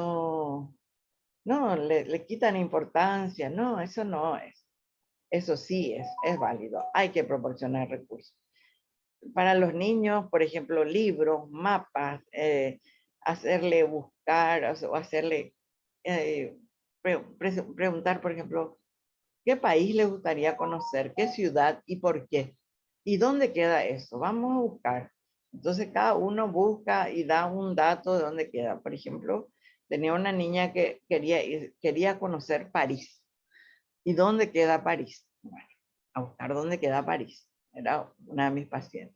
quitan importancia. No, eso no es. Eso sí es válido. Hay que proporcionar recursos. Para los niños, por ejemplo, libros, mapas, hacerle buscar o hacerle preguntar, por ejemplo, ¿qué país le gustaría conocer? ¿Qué ciudad y por qué? ¿Y dónde queda eso? Vamos a buscar. Entonces cada uno busca y da un dato de dónde queda. Por ejemplo, tenía una niña que quería conocer París. ¿Y dónde queda París? Bueno, a buscar dónde queda París. Era una de mis pacientes.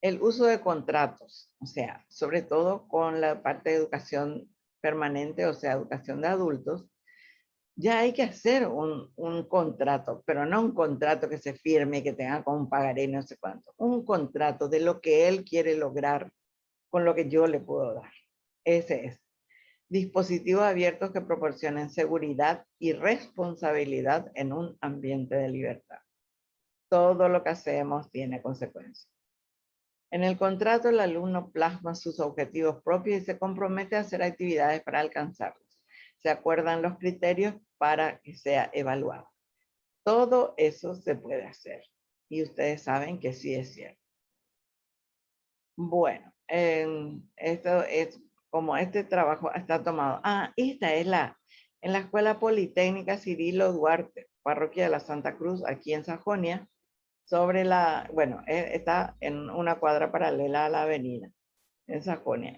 El uso de contratos, o sea, sobre todo con la parte de educación permanente, o sea, educación de adultos, ya hay que hacer un contrato, pero no un contrato que se firme y que tenga como un pagaré no sé cuánto. Un contrato de lo que él quiere lograr con lo que yo le puedo dar. Ese es. Dispositivos abiertos que proporcionen seguridad y responsabilidad en un ambiente de libertad. Todo lo que hacemos tiene consecuencias. En el contrato, el alumno plasma sus objetivos propios y se compromete a hacer actividades para alcanzarlos. Se acuerdan los criterios para que sea evaluado. Todo eso se puede hacer. Y ustedes saben que sí es cierto. Bueno, esto es como este trabajo está tomado. Esta es en la Escuela Politécnica Cirilo Duarte, parroquia de la Santa Cruz, aquí en Sajonia, sobre está en una cuadra paralela a la avenida, en Sajonia.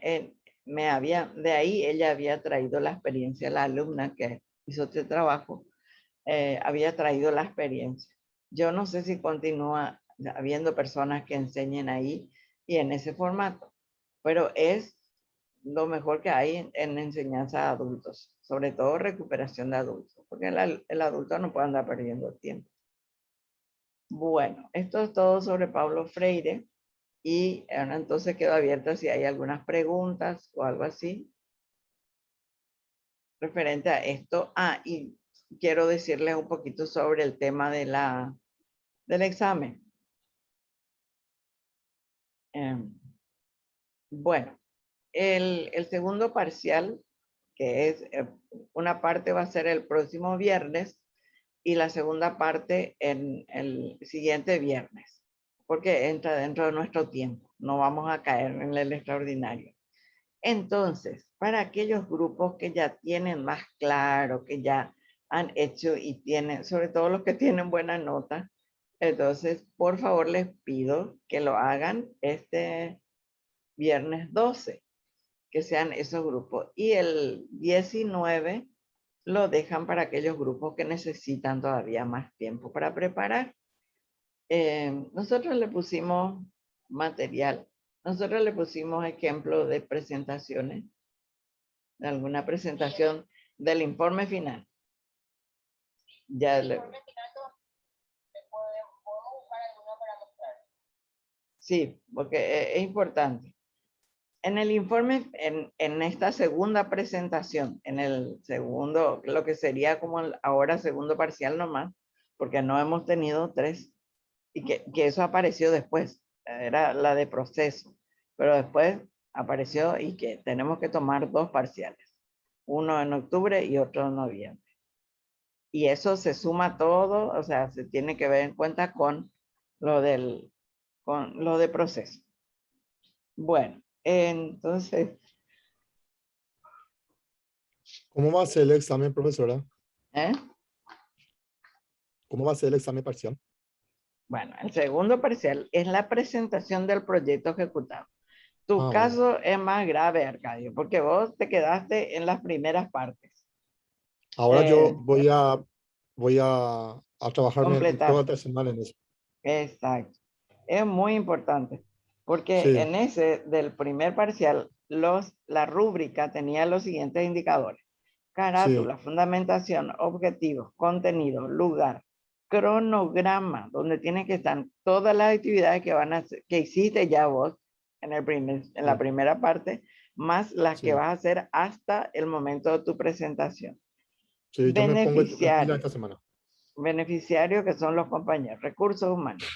De ahí ella había traído la experiencia, la alumna que hizo este trabajo, había traído la experiencia. Yo no sé si continúa habiendo personas que enseñen ahí y en ese formato, pero es lo mejor que hay en enseñanza a adultos, sobre todo recuperación de adultos, porque el adulto no puede andar perdiendo tiempo. Bueno, esto es todo sobre Paulo Freire y entonces quedo abierta si hay algunas preguntas o algo así referente a esto. Y quiero decirles un poquito sobre el tema del examen. Bueno, el segundo parcial, que es una parte va a ser el próximo viernes y la segunda parte en el siguiente viernes, porque entra dentro de nuestro tiempo, no vamos a caer en el extraordinario. Entonces, para aquellos grupos que ya tienen más claro, que ya han hecho y tienen, sobre todo los que tienen buena nota, entonces, por favor, les pido que lo hagan este viernes 12, que sean esos grupos. Y el 19 lo dejan para aquellos grupos que necesitan todavía más tiempo para preparar. Nosotros le pusimos material. Nosotros le pusimos ejemplo de presentaciones, de alguna presentación del informe final. Ya le... Sí, porque es importante. En el informe, en esta segunda presentación, en el segundo, lo que sería como ahora segundo parcial nomás, porque no hemos tenido 3, y que eso apareció después, era la de proceso, pero después apareció y que tenemos que tomar 2 parciales, uno en octubre y otro en noviembre. Y eso se suma todo, o sea, se tiene que ver en cuenta con lo de proceso. Bueno, entonces, ¿Cómo va a ser el examen, profesora? ¿eh? ¿Cómo va a ser el examen parcial? Bueno, el segundo parcial es la presentación del proyecto ejecutado. Tu caso es más grave, Arcadio, porque vos te quedaste en las primeras partes. Ahora yo voy a trabajarme Completar. toda esta semana en eso. Exacto. Es muy importante, porque Sí, en ese del primer parcial, la rúbrica tenía los siguientes indicadores: sí, carátula, fundamentación, objetivos, contenido, lugar, cronograma, donde tienen que estar todas las actividades que van a hacer, que hiciste ya vos en la sí, primera parte, más las que sí. vas a hacer hasta el momento de tu presentación. Sí, yo me pongo en pila esta Beneficiarios, semana. beneficiarios que son los compañeros, recursos humanos,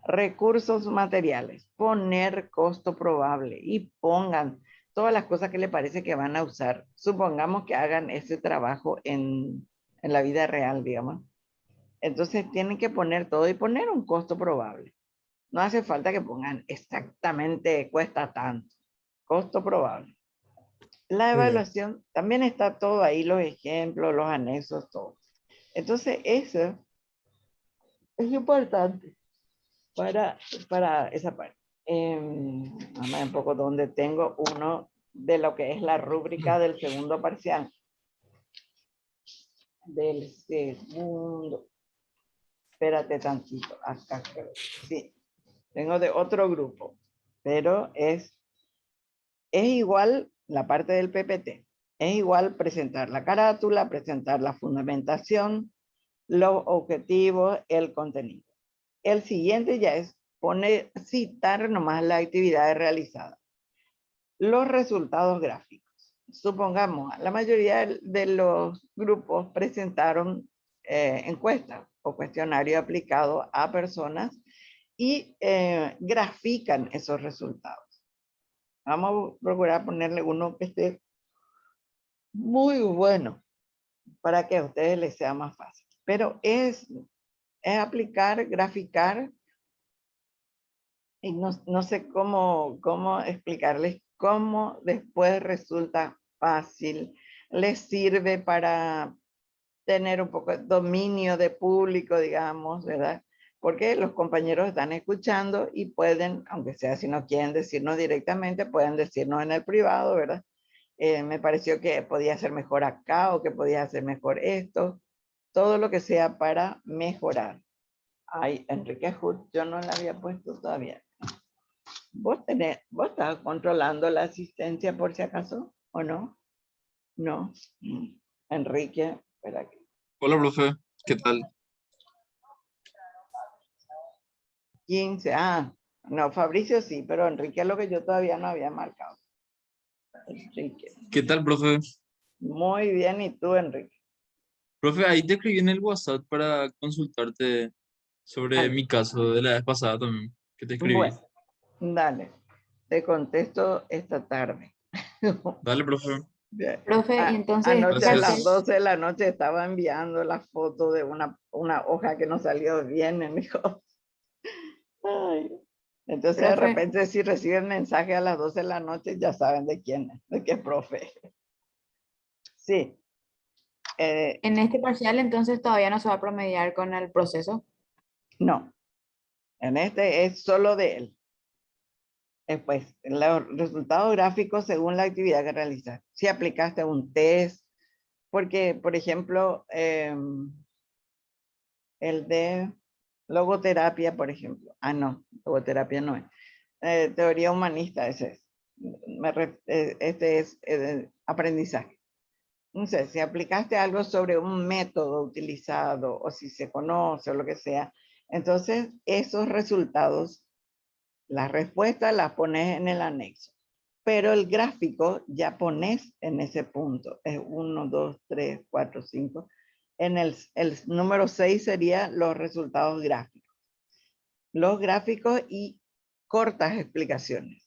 recursos materiales, poner costo probable y pongan todas las cosas que le parece que van a usar. Supongamos que hagan ese trabajo en la vida real, digamos. Entonces tienen que poner todo y poner un costo probable. No hace falta que pongan exactamente cuesta tanto. Costo probable. La Muy bien. evaluación, también está todo ahí, los ejemplos, los anexos, todo. Entonces eso es importante para esa parte. Vamos a ver un poco donde tengo uno de lo que es la rúbrica del segundo parcial. Del segundo. Espérate tantito. Acá creo. Sí. Tengo de otro grupo. Pero es igual la parte del PPT. Es igual presentar la carátula, presentar la fundamentación, los objetivos, el contenido. El siguiente ya es citar nomás la actividad realizada. Los resultados gráficos. Supongamos, la mayoría de los grupos presentaron encuestas o cuestionario aplicado a personas y grafican esos resultados. Vamos a procurar ponerle uno que esté muy bueno para que a ustedes les sea más fácil. Pero es aplicar, graficar, y no sé cómo explicarles cómo después resulta fácil, les sirve para tener un poco de dominio de público, digamos, ¿verdad? Porque los compañeros están escuchando y pueden, aunque sea si no quieren decirnos directamente, pueden decirnos en el privado, ¿verdad? Me pareció que podía ser mejor acá o que podía hacer mejor esto, todo lo que sea para mejorar. Ay, Enrique Hood, yo no la había puesto todavía. ¿Vos estás controlando la asistencia por si acaso o no? No. Enrique, espera aquí. Hola, profe. ¿Qué tal? 15, no, Fabricio sí, pero Enrique es lo que yo todavía no había marcado. Enrique. ¿Qué tal, profe? Muy bien, ¿y tú, Enrique? Profe, ahí te escribí en el WhatsApp para consultarte sobre mi caso de la vez pasada también, que te escribí. Bueno, dale, te contesto esta tarde. Dale, profe. Profe, y entonces, Anoche a las Gracias. 12 de la noche estaba enviando la foto de una hoja que no salió bien, me dijo. Ay. Entonces de profe, repente si reciben mensaje a las 12 de la noche ya saben de quién es, de qué profe. Sí. en este parcial entonces todavía no se va a promediar con el proceso. No, en este es solo de él. Después, los resultados gráficos según la actividad que realizas. Si aplicaste un test, porque, por ejemplo, el de logoterapia, por ejemplo. No, logoterapia no es. Teoría humanista, ese es. Este es aprendizaje. No sé, si aplicaste algo sobre un método utilizado o si se conoce o lo que sea, entonces esos resultados, las respuestas las pones en el anexo, pero el gráfico ya pones en ese punto, es 1, 2, 3, 4, 5. En el número 6 sería los resultados gráficos. Los gráficos y cortas explicaciones.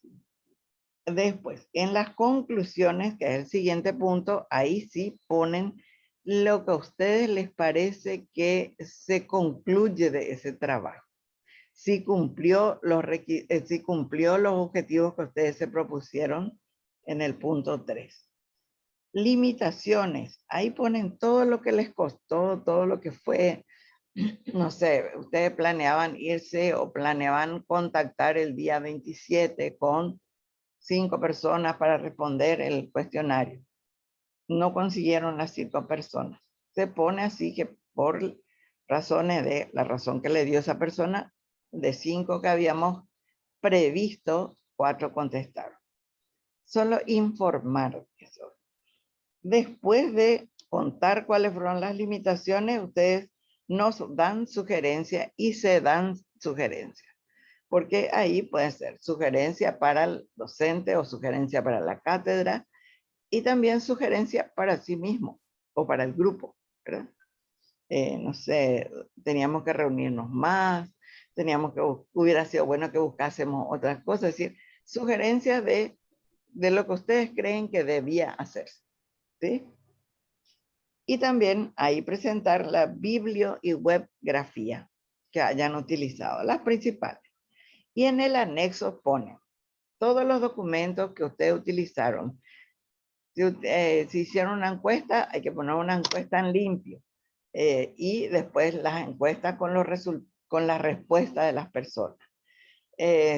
Después, en las conclusiones, que es el siguiente punto, ahí sí ponen lo que a ustedes les parece que se concluye de ese trabajo. Si cumplió los objetivos que ustedes se propusieron en el punto 3. Limitaciones, ahí ponen todo lo que les costó, todo lo que fue, no sé, ustedes planeaban irse o planeaban contactar el día 27 con 5 personas para responder el cuestionario. No consiguieron las 5 personas. Se pone así que por razones de la razón que le dio esa persona, de 5 que habíamos previsto, 4 contestaron. Solo informar eso. Después de contar cuáles fueron las limitaciones, ustedes nos dan sugerencias y se dan sugerencias. Porque ahí puede ser sugerencia para el docente o sugerencia para la cátedra y también sugerencia para sí mismo o para el grupo, ¿verdad? No sé, teníamos que reunirnos más, hubiera sido bueno que buscásemos otras cosas, es decir, sugerencias de lo que ustedes creen que debía hacerse, ¿sí? Y también ahí presentar la biblio y webgrafía que hayan utilizado, las principales. Y en el anexo ponen todos los documentos que ustedes utilizaron. Si hicieron una encuesta, hay que poner una encuesta en limpio. Y después las encuestas con la respuesta de las personas.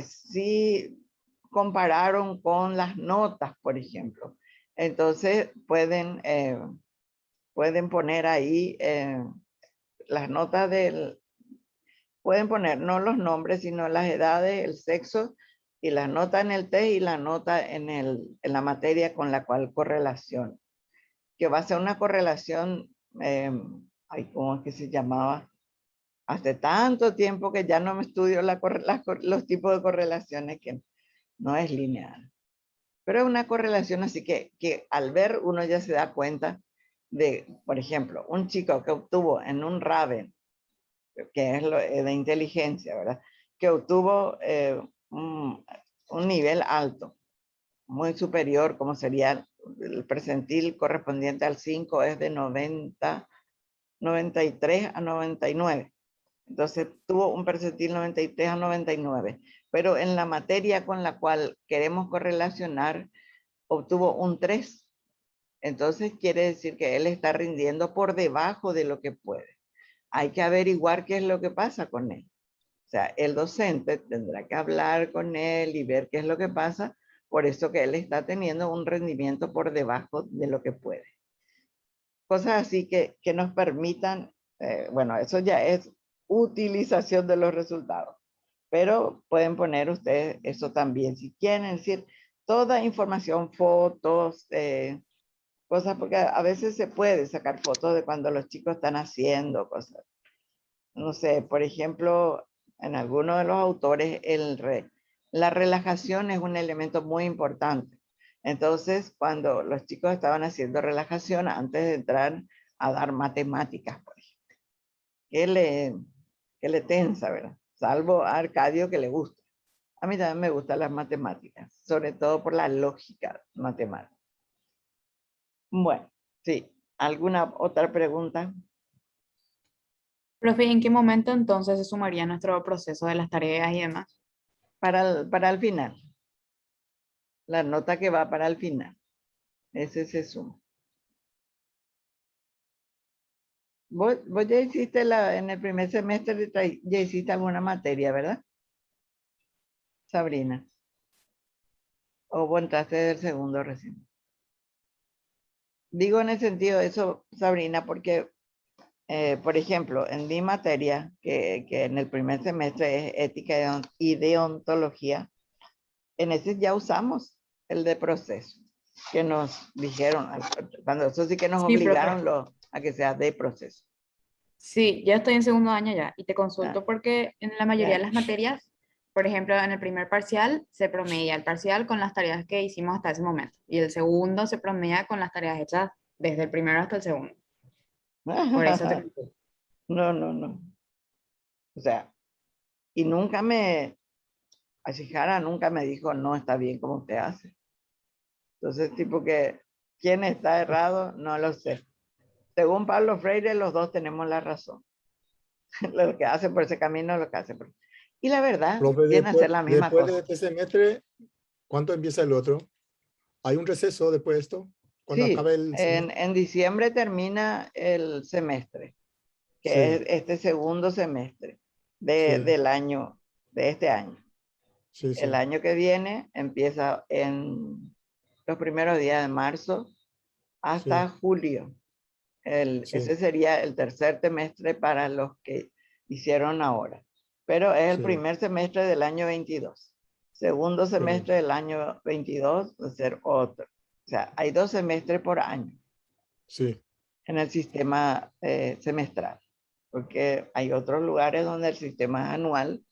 Si compararon con las notas, por ejemplo, entonces pueden poner ahí las notas pueden poner no los nombres, sino las edades, el sexo, y la nota en el test y la nota en la materia con la cual correlación. que va a ser una correlación, ¿cómo es que se llamaba? Hace tanto tiempo que ya no me estudio los tipos de correlaciones, que no es lineal. Pero es una correlación así que al ver uno ya se da cuenta de, por ejemplo, un chico que obtuvo en un Raven, que es lo de inteligencia, ¿verdad? Que obtuvo un nivel alto, muy superior, como sería el percentil correspondiente al 5, es de 93 a 99. Entonces tuvo un percentil 93 a 99, pero en la materia con la cual queremos correlacionar obtuvo un 3. Entonces quiere decir que él está rindiendo por debajo de lo que puede. Hay que averiguar qué es lo que pasa con él. O sea, el docente tendrá que hablar con él y ver qué es lo que pasa, por eso que él está teniendo un rendimiento por debajo de lo que puede. Cosas así que nos permitan, bueno, eso ya es utilización de los resultados, pero pueden poner ustedes eso también si quieren, es decir, toda información, fotos, cosas, porque a veces se puede sacar fotos de cuando los chicos están haciendo cosas. No sé, por ejemplo, en algunos de los autores, la relajación es un elemento muy importante. Entonces, cuando los chicos estaban haciendo relajación antes de entrar a dar matemáticas, por ejemplo, que le tensa, ¿verdad? Salvo a Arcadio, que le gusta. A mí también me gustan las matemáticas, sobre todo por la lógica matemática. Bueno, sí. ¿Alguna otra pregunta? Profe, ¿en qué momento entonces se sumaría nuestro proceso de las tareas y demás? Para el final. La nota que va para el final. Ese se suma. Vos ya hiciste en el primer semestre, ya hiciste alguna materia, ¿verdad? Sabrina. ¿O vos entraste del segundo recién? Digo en el sentido de eso, Sabrina, porque, por ejemplo, en mi materia, que en el primer semestre es ética y deontología, en ese ya usamos el de proceso, que nos dijeron, cuando eso sí que nos Sí, profe. obligaron a que sea de proceso. Sí, ya estoy en segundo año ya y te consulto Ah, porque en la mayoría de ya. las materias, por ejemplo, en el primer parcial se promedia el parcial con las tareas que hicimos hasta ese momento y el segundo se promedia con las tareas hechas desde el primero hasta el segundo. Por eso te consulto. No, no, no. O sea, y nunca Ashihara nunca me dijo, no está bien como usted hace. Entonces, tipo que, ¿quién está errado? No lo sé. Según Pablo Freire, los dos tenemos la razón. Lo que hace por ese camino, lo que hace por... Y la verdad, Profe, viene a ser la misma después de cosa. este semestre, ¿cuánto empieza el otro? ¿Hay un receso después de esto? Cuando Sí, acabe el semestre. en diciembre termina el semestre, que es Sí, este segundo semestre sí, del año, de este año. sí, El sí, año que viene empieza en los primeros días de marzo hasta sí, julio. Ese sí, sería el tercer semestre para los que hicieron ahora. Pero es el sí, primer semestre del año 22. Segundo sí, semestre del año 22 va a ser otro. O sea, hay 2 semestres por año sí, en el sistema semestral. Porque hay otros lugares donde el sistema es anual,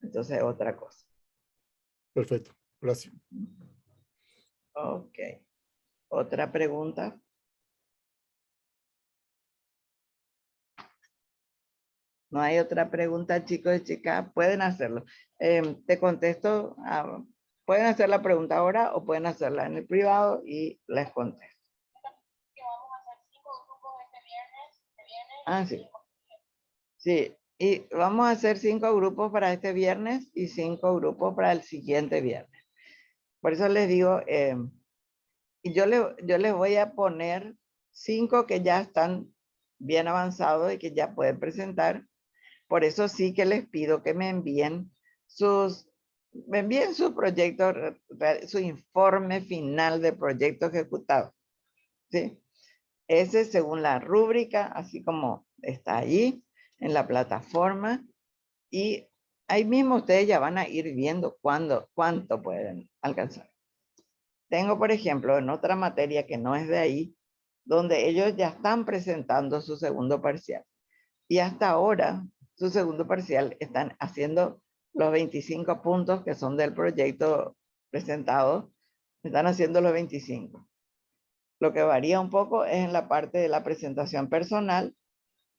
entonces es otra cosa. perfecto. Gracias. Ok. ¿Otra pregunta? No hay otra pregunta, chicos y chicas. Pueden hacerlo. Te contesto. Pueden hacer la pregunta ahora o pueden hacerla en el privado y les contesto. Ah, sí. Sí. Y vamos a hacer 5 grupos para este viernes y 5 grupos para el siguiente viernes. Por eso les digo, y yo les voy a poner 5 que ya están bien avanzados y que ya pueden presentar. Por eso sí que les pido que me envíen su proyecto, su informe final de proyecto ejecutado. ¿Sí? Ese según la rúbrica, así como está allí en la plataforma. Y ahí mismo ustedes ya van a ir viendo cuánto pueden alcanzar. Tengo, por ejemplo, en otra materia que no es de ahí, donde ellos ya están presentando su segundo parcial. Y hasta ahora, su segundo parcial están haciendo los 25 puntos que son del proyecto presentado, están haciendo los 25. Lo que varía un poco es en la parte de la presentación personal,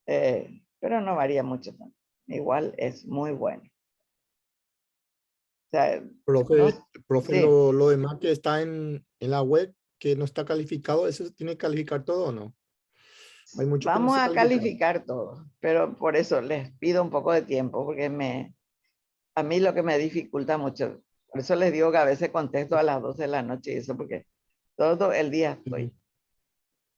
pero no varía mucho tanto. Igual es muy bueno. O sea, Profe, no, profe, sí. lo demás que está en la web, que no está calificado, ¿eso tiene que calificar todo o no? Hay mucho que no Vamos se a califica. calificar todo, pero por eso les pido un poco de tiempo, porque a mí lo que me dificulta mucho, por eso les digo que a veces contesto a las 12 de la noche y eso, porque todo el día estoy.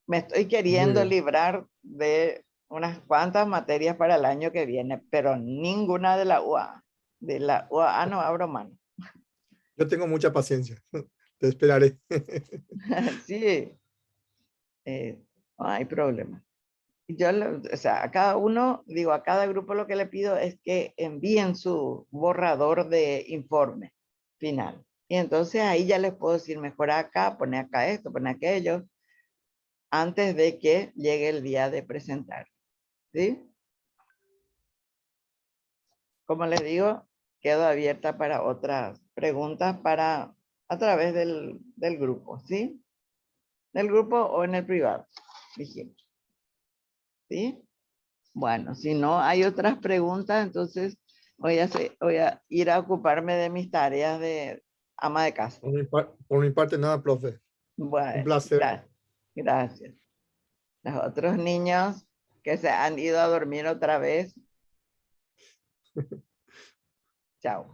Me estoy Muy queriendo bien. librar de unas cuantas materias para el año que viene, pero ninguna de la UA. De la UA no abro mano. Yo tengo mucha paciencia. Te esperaré. Sí, no hay problema. Yo, o sea, a cada uno, digo, a cada grupo lo que le pido es que envíen su borrador de informe final. Y entonces ahí ya les puedo decir, mejora acá, pone acá esto, pone aquello, antes de que llegue el día de presentar. ¿Sí? Como les digo, quedo abierta para otras preguntas a través del grupo, ¿sí? Del grupo o en el privado, dijimos. ¿Sí? Bueno, si no hay otras preguntas, entonces voy a ir a ocuparme de mis tareas de ama de casa. Por mi parte, nada, profe. Un Bueno, placer. gracias. Los otros niños que se han ido a dormir otra vez. Chao.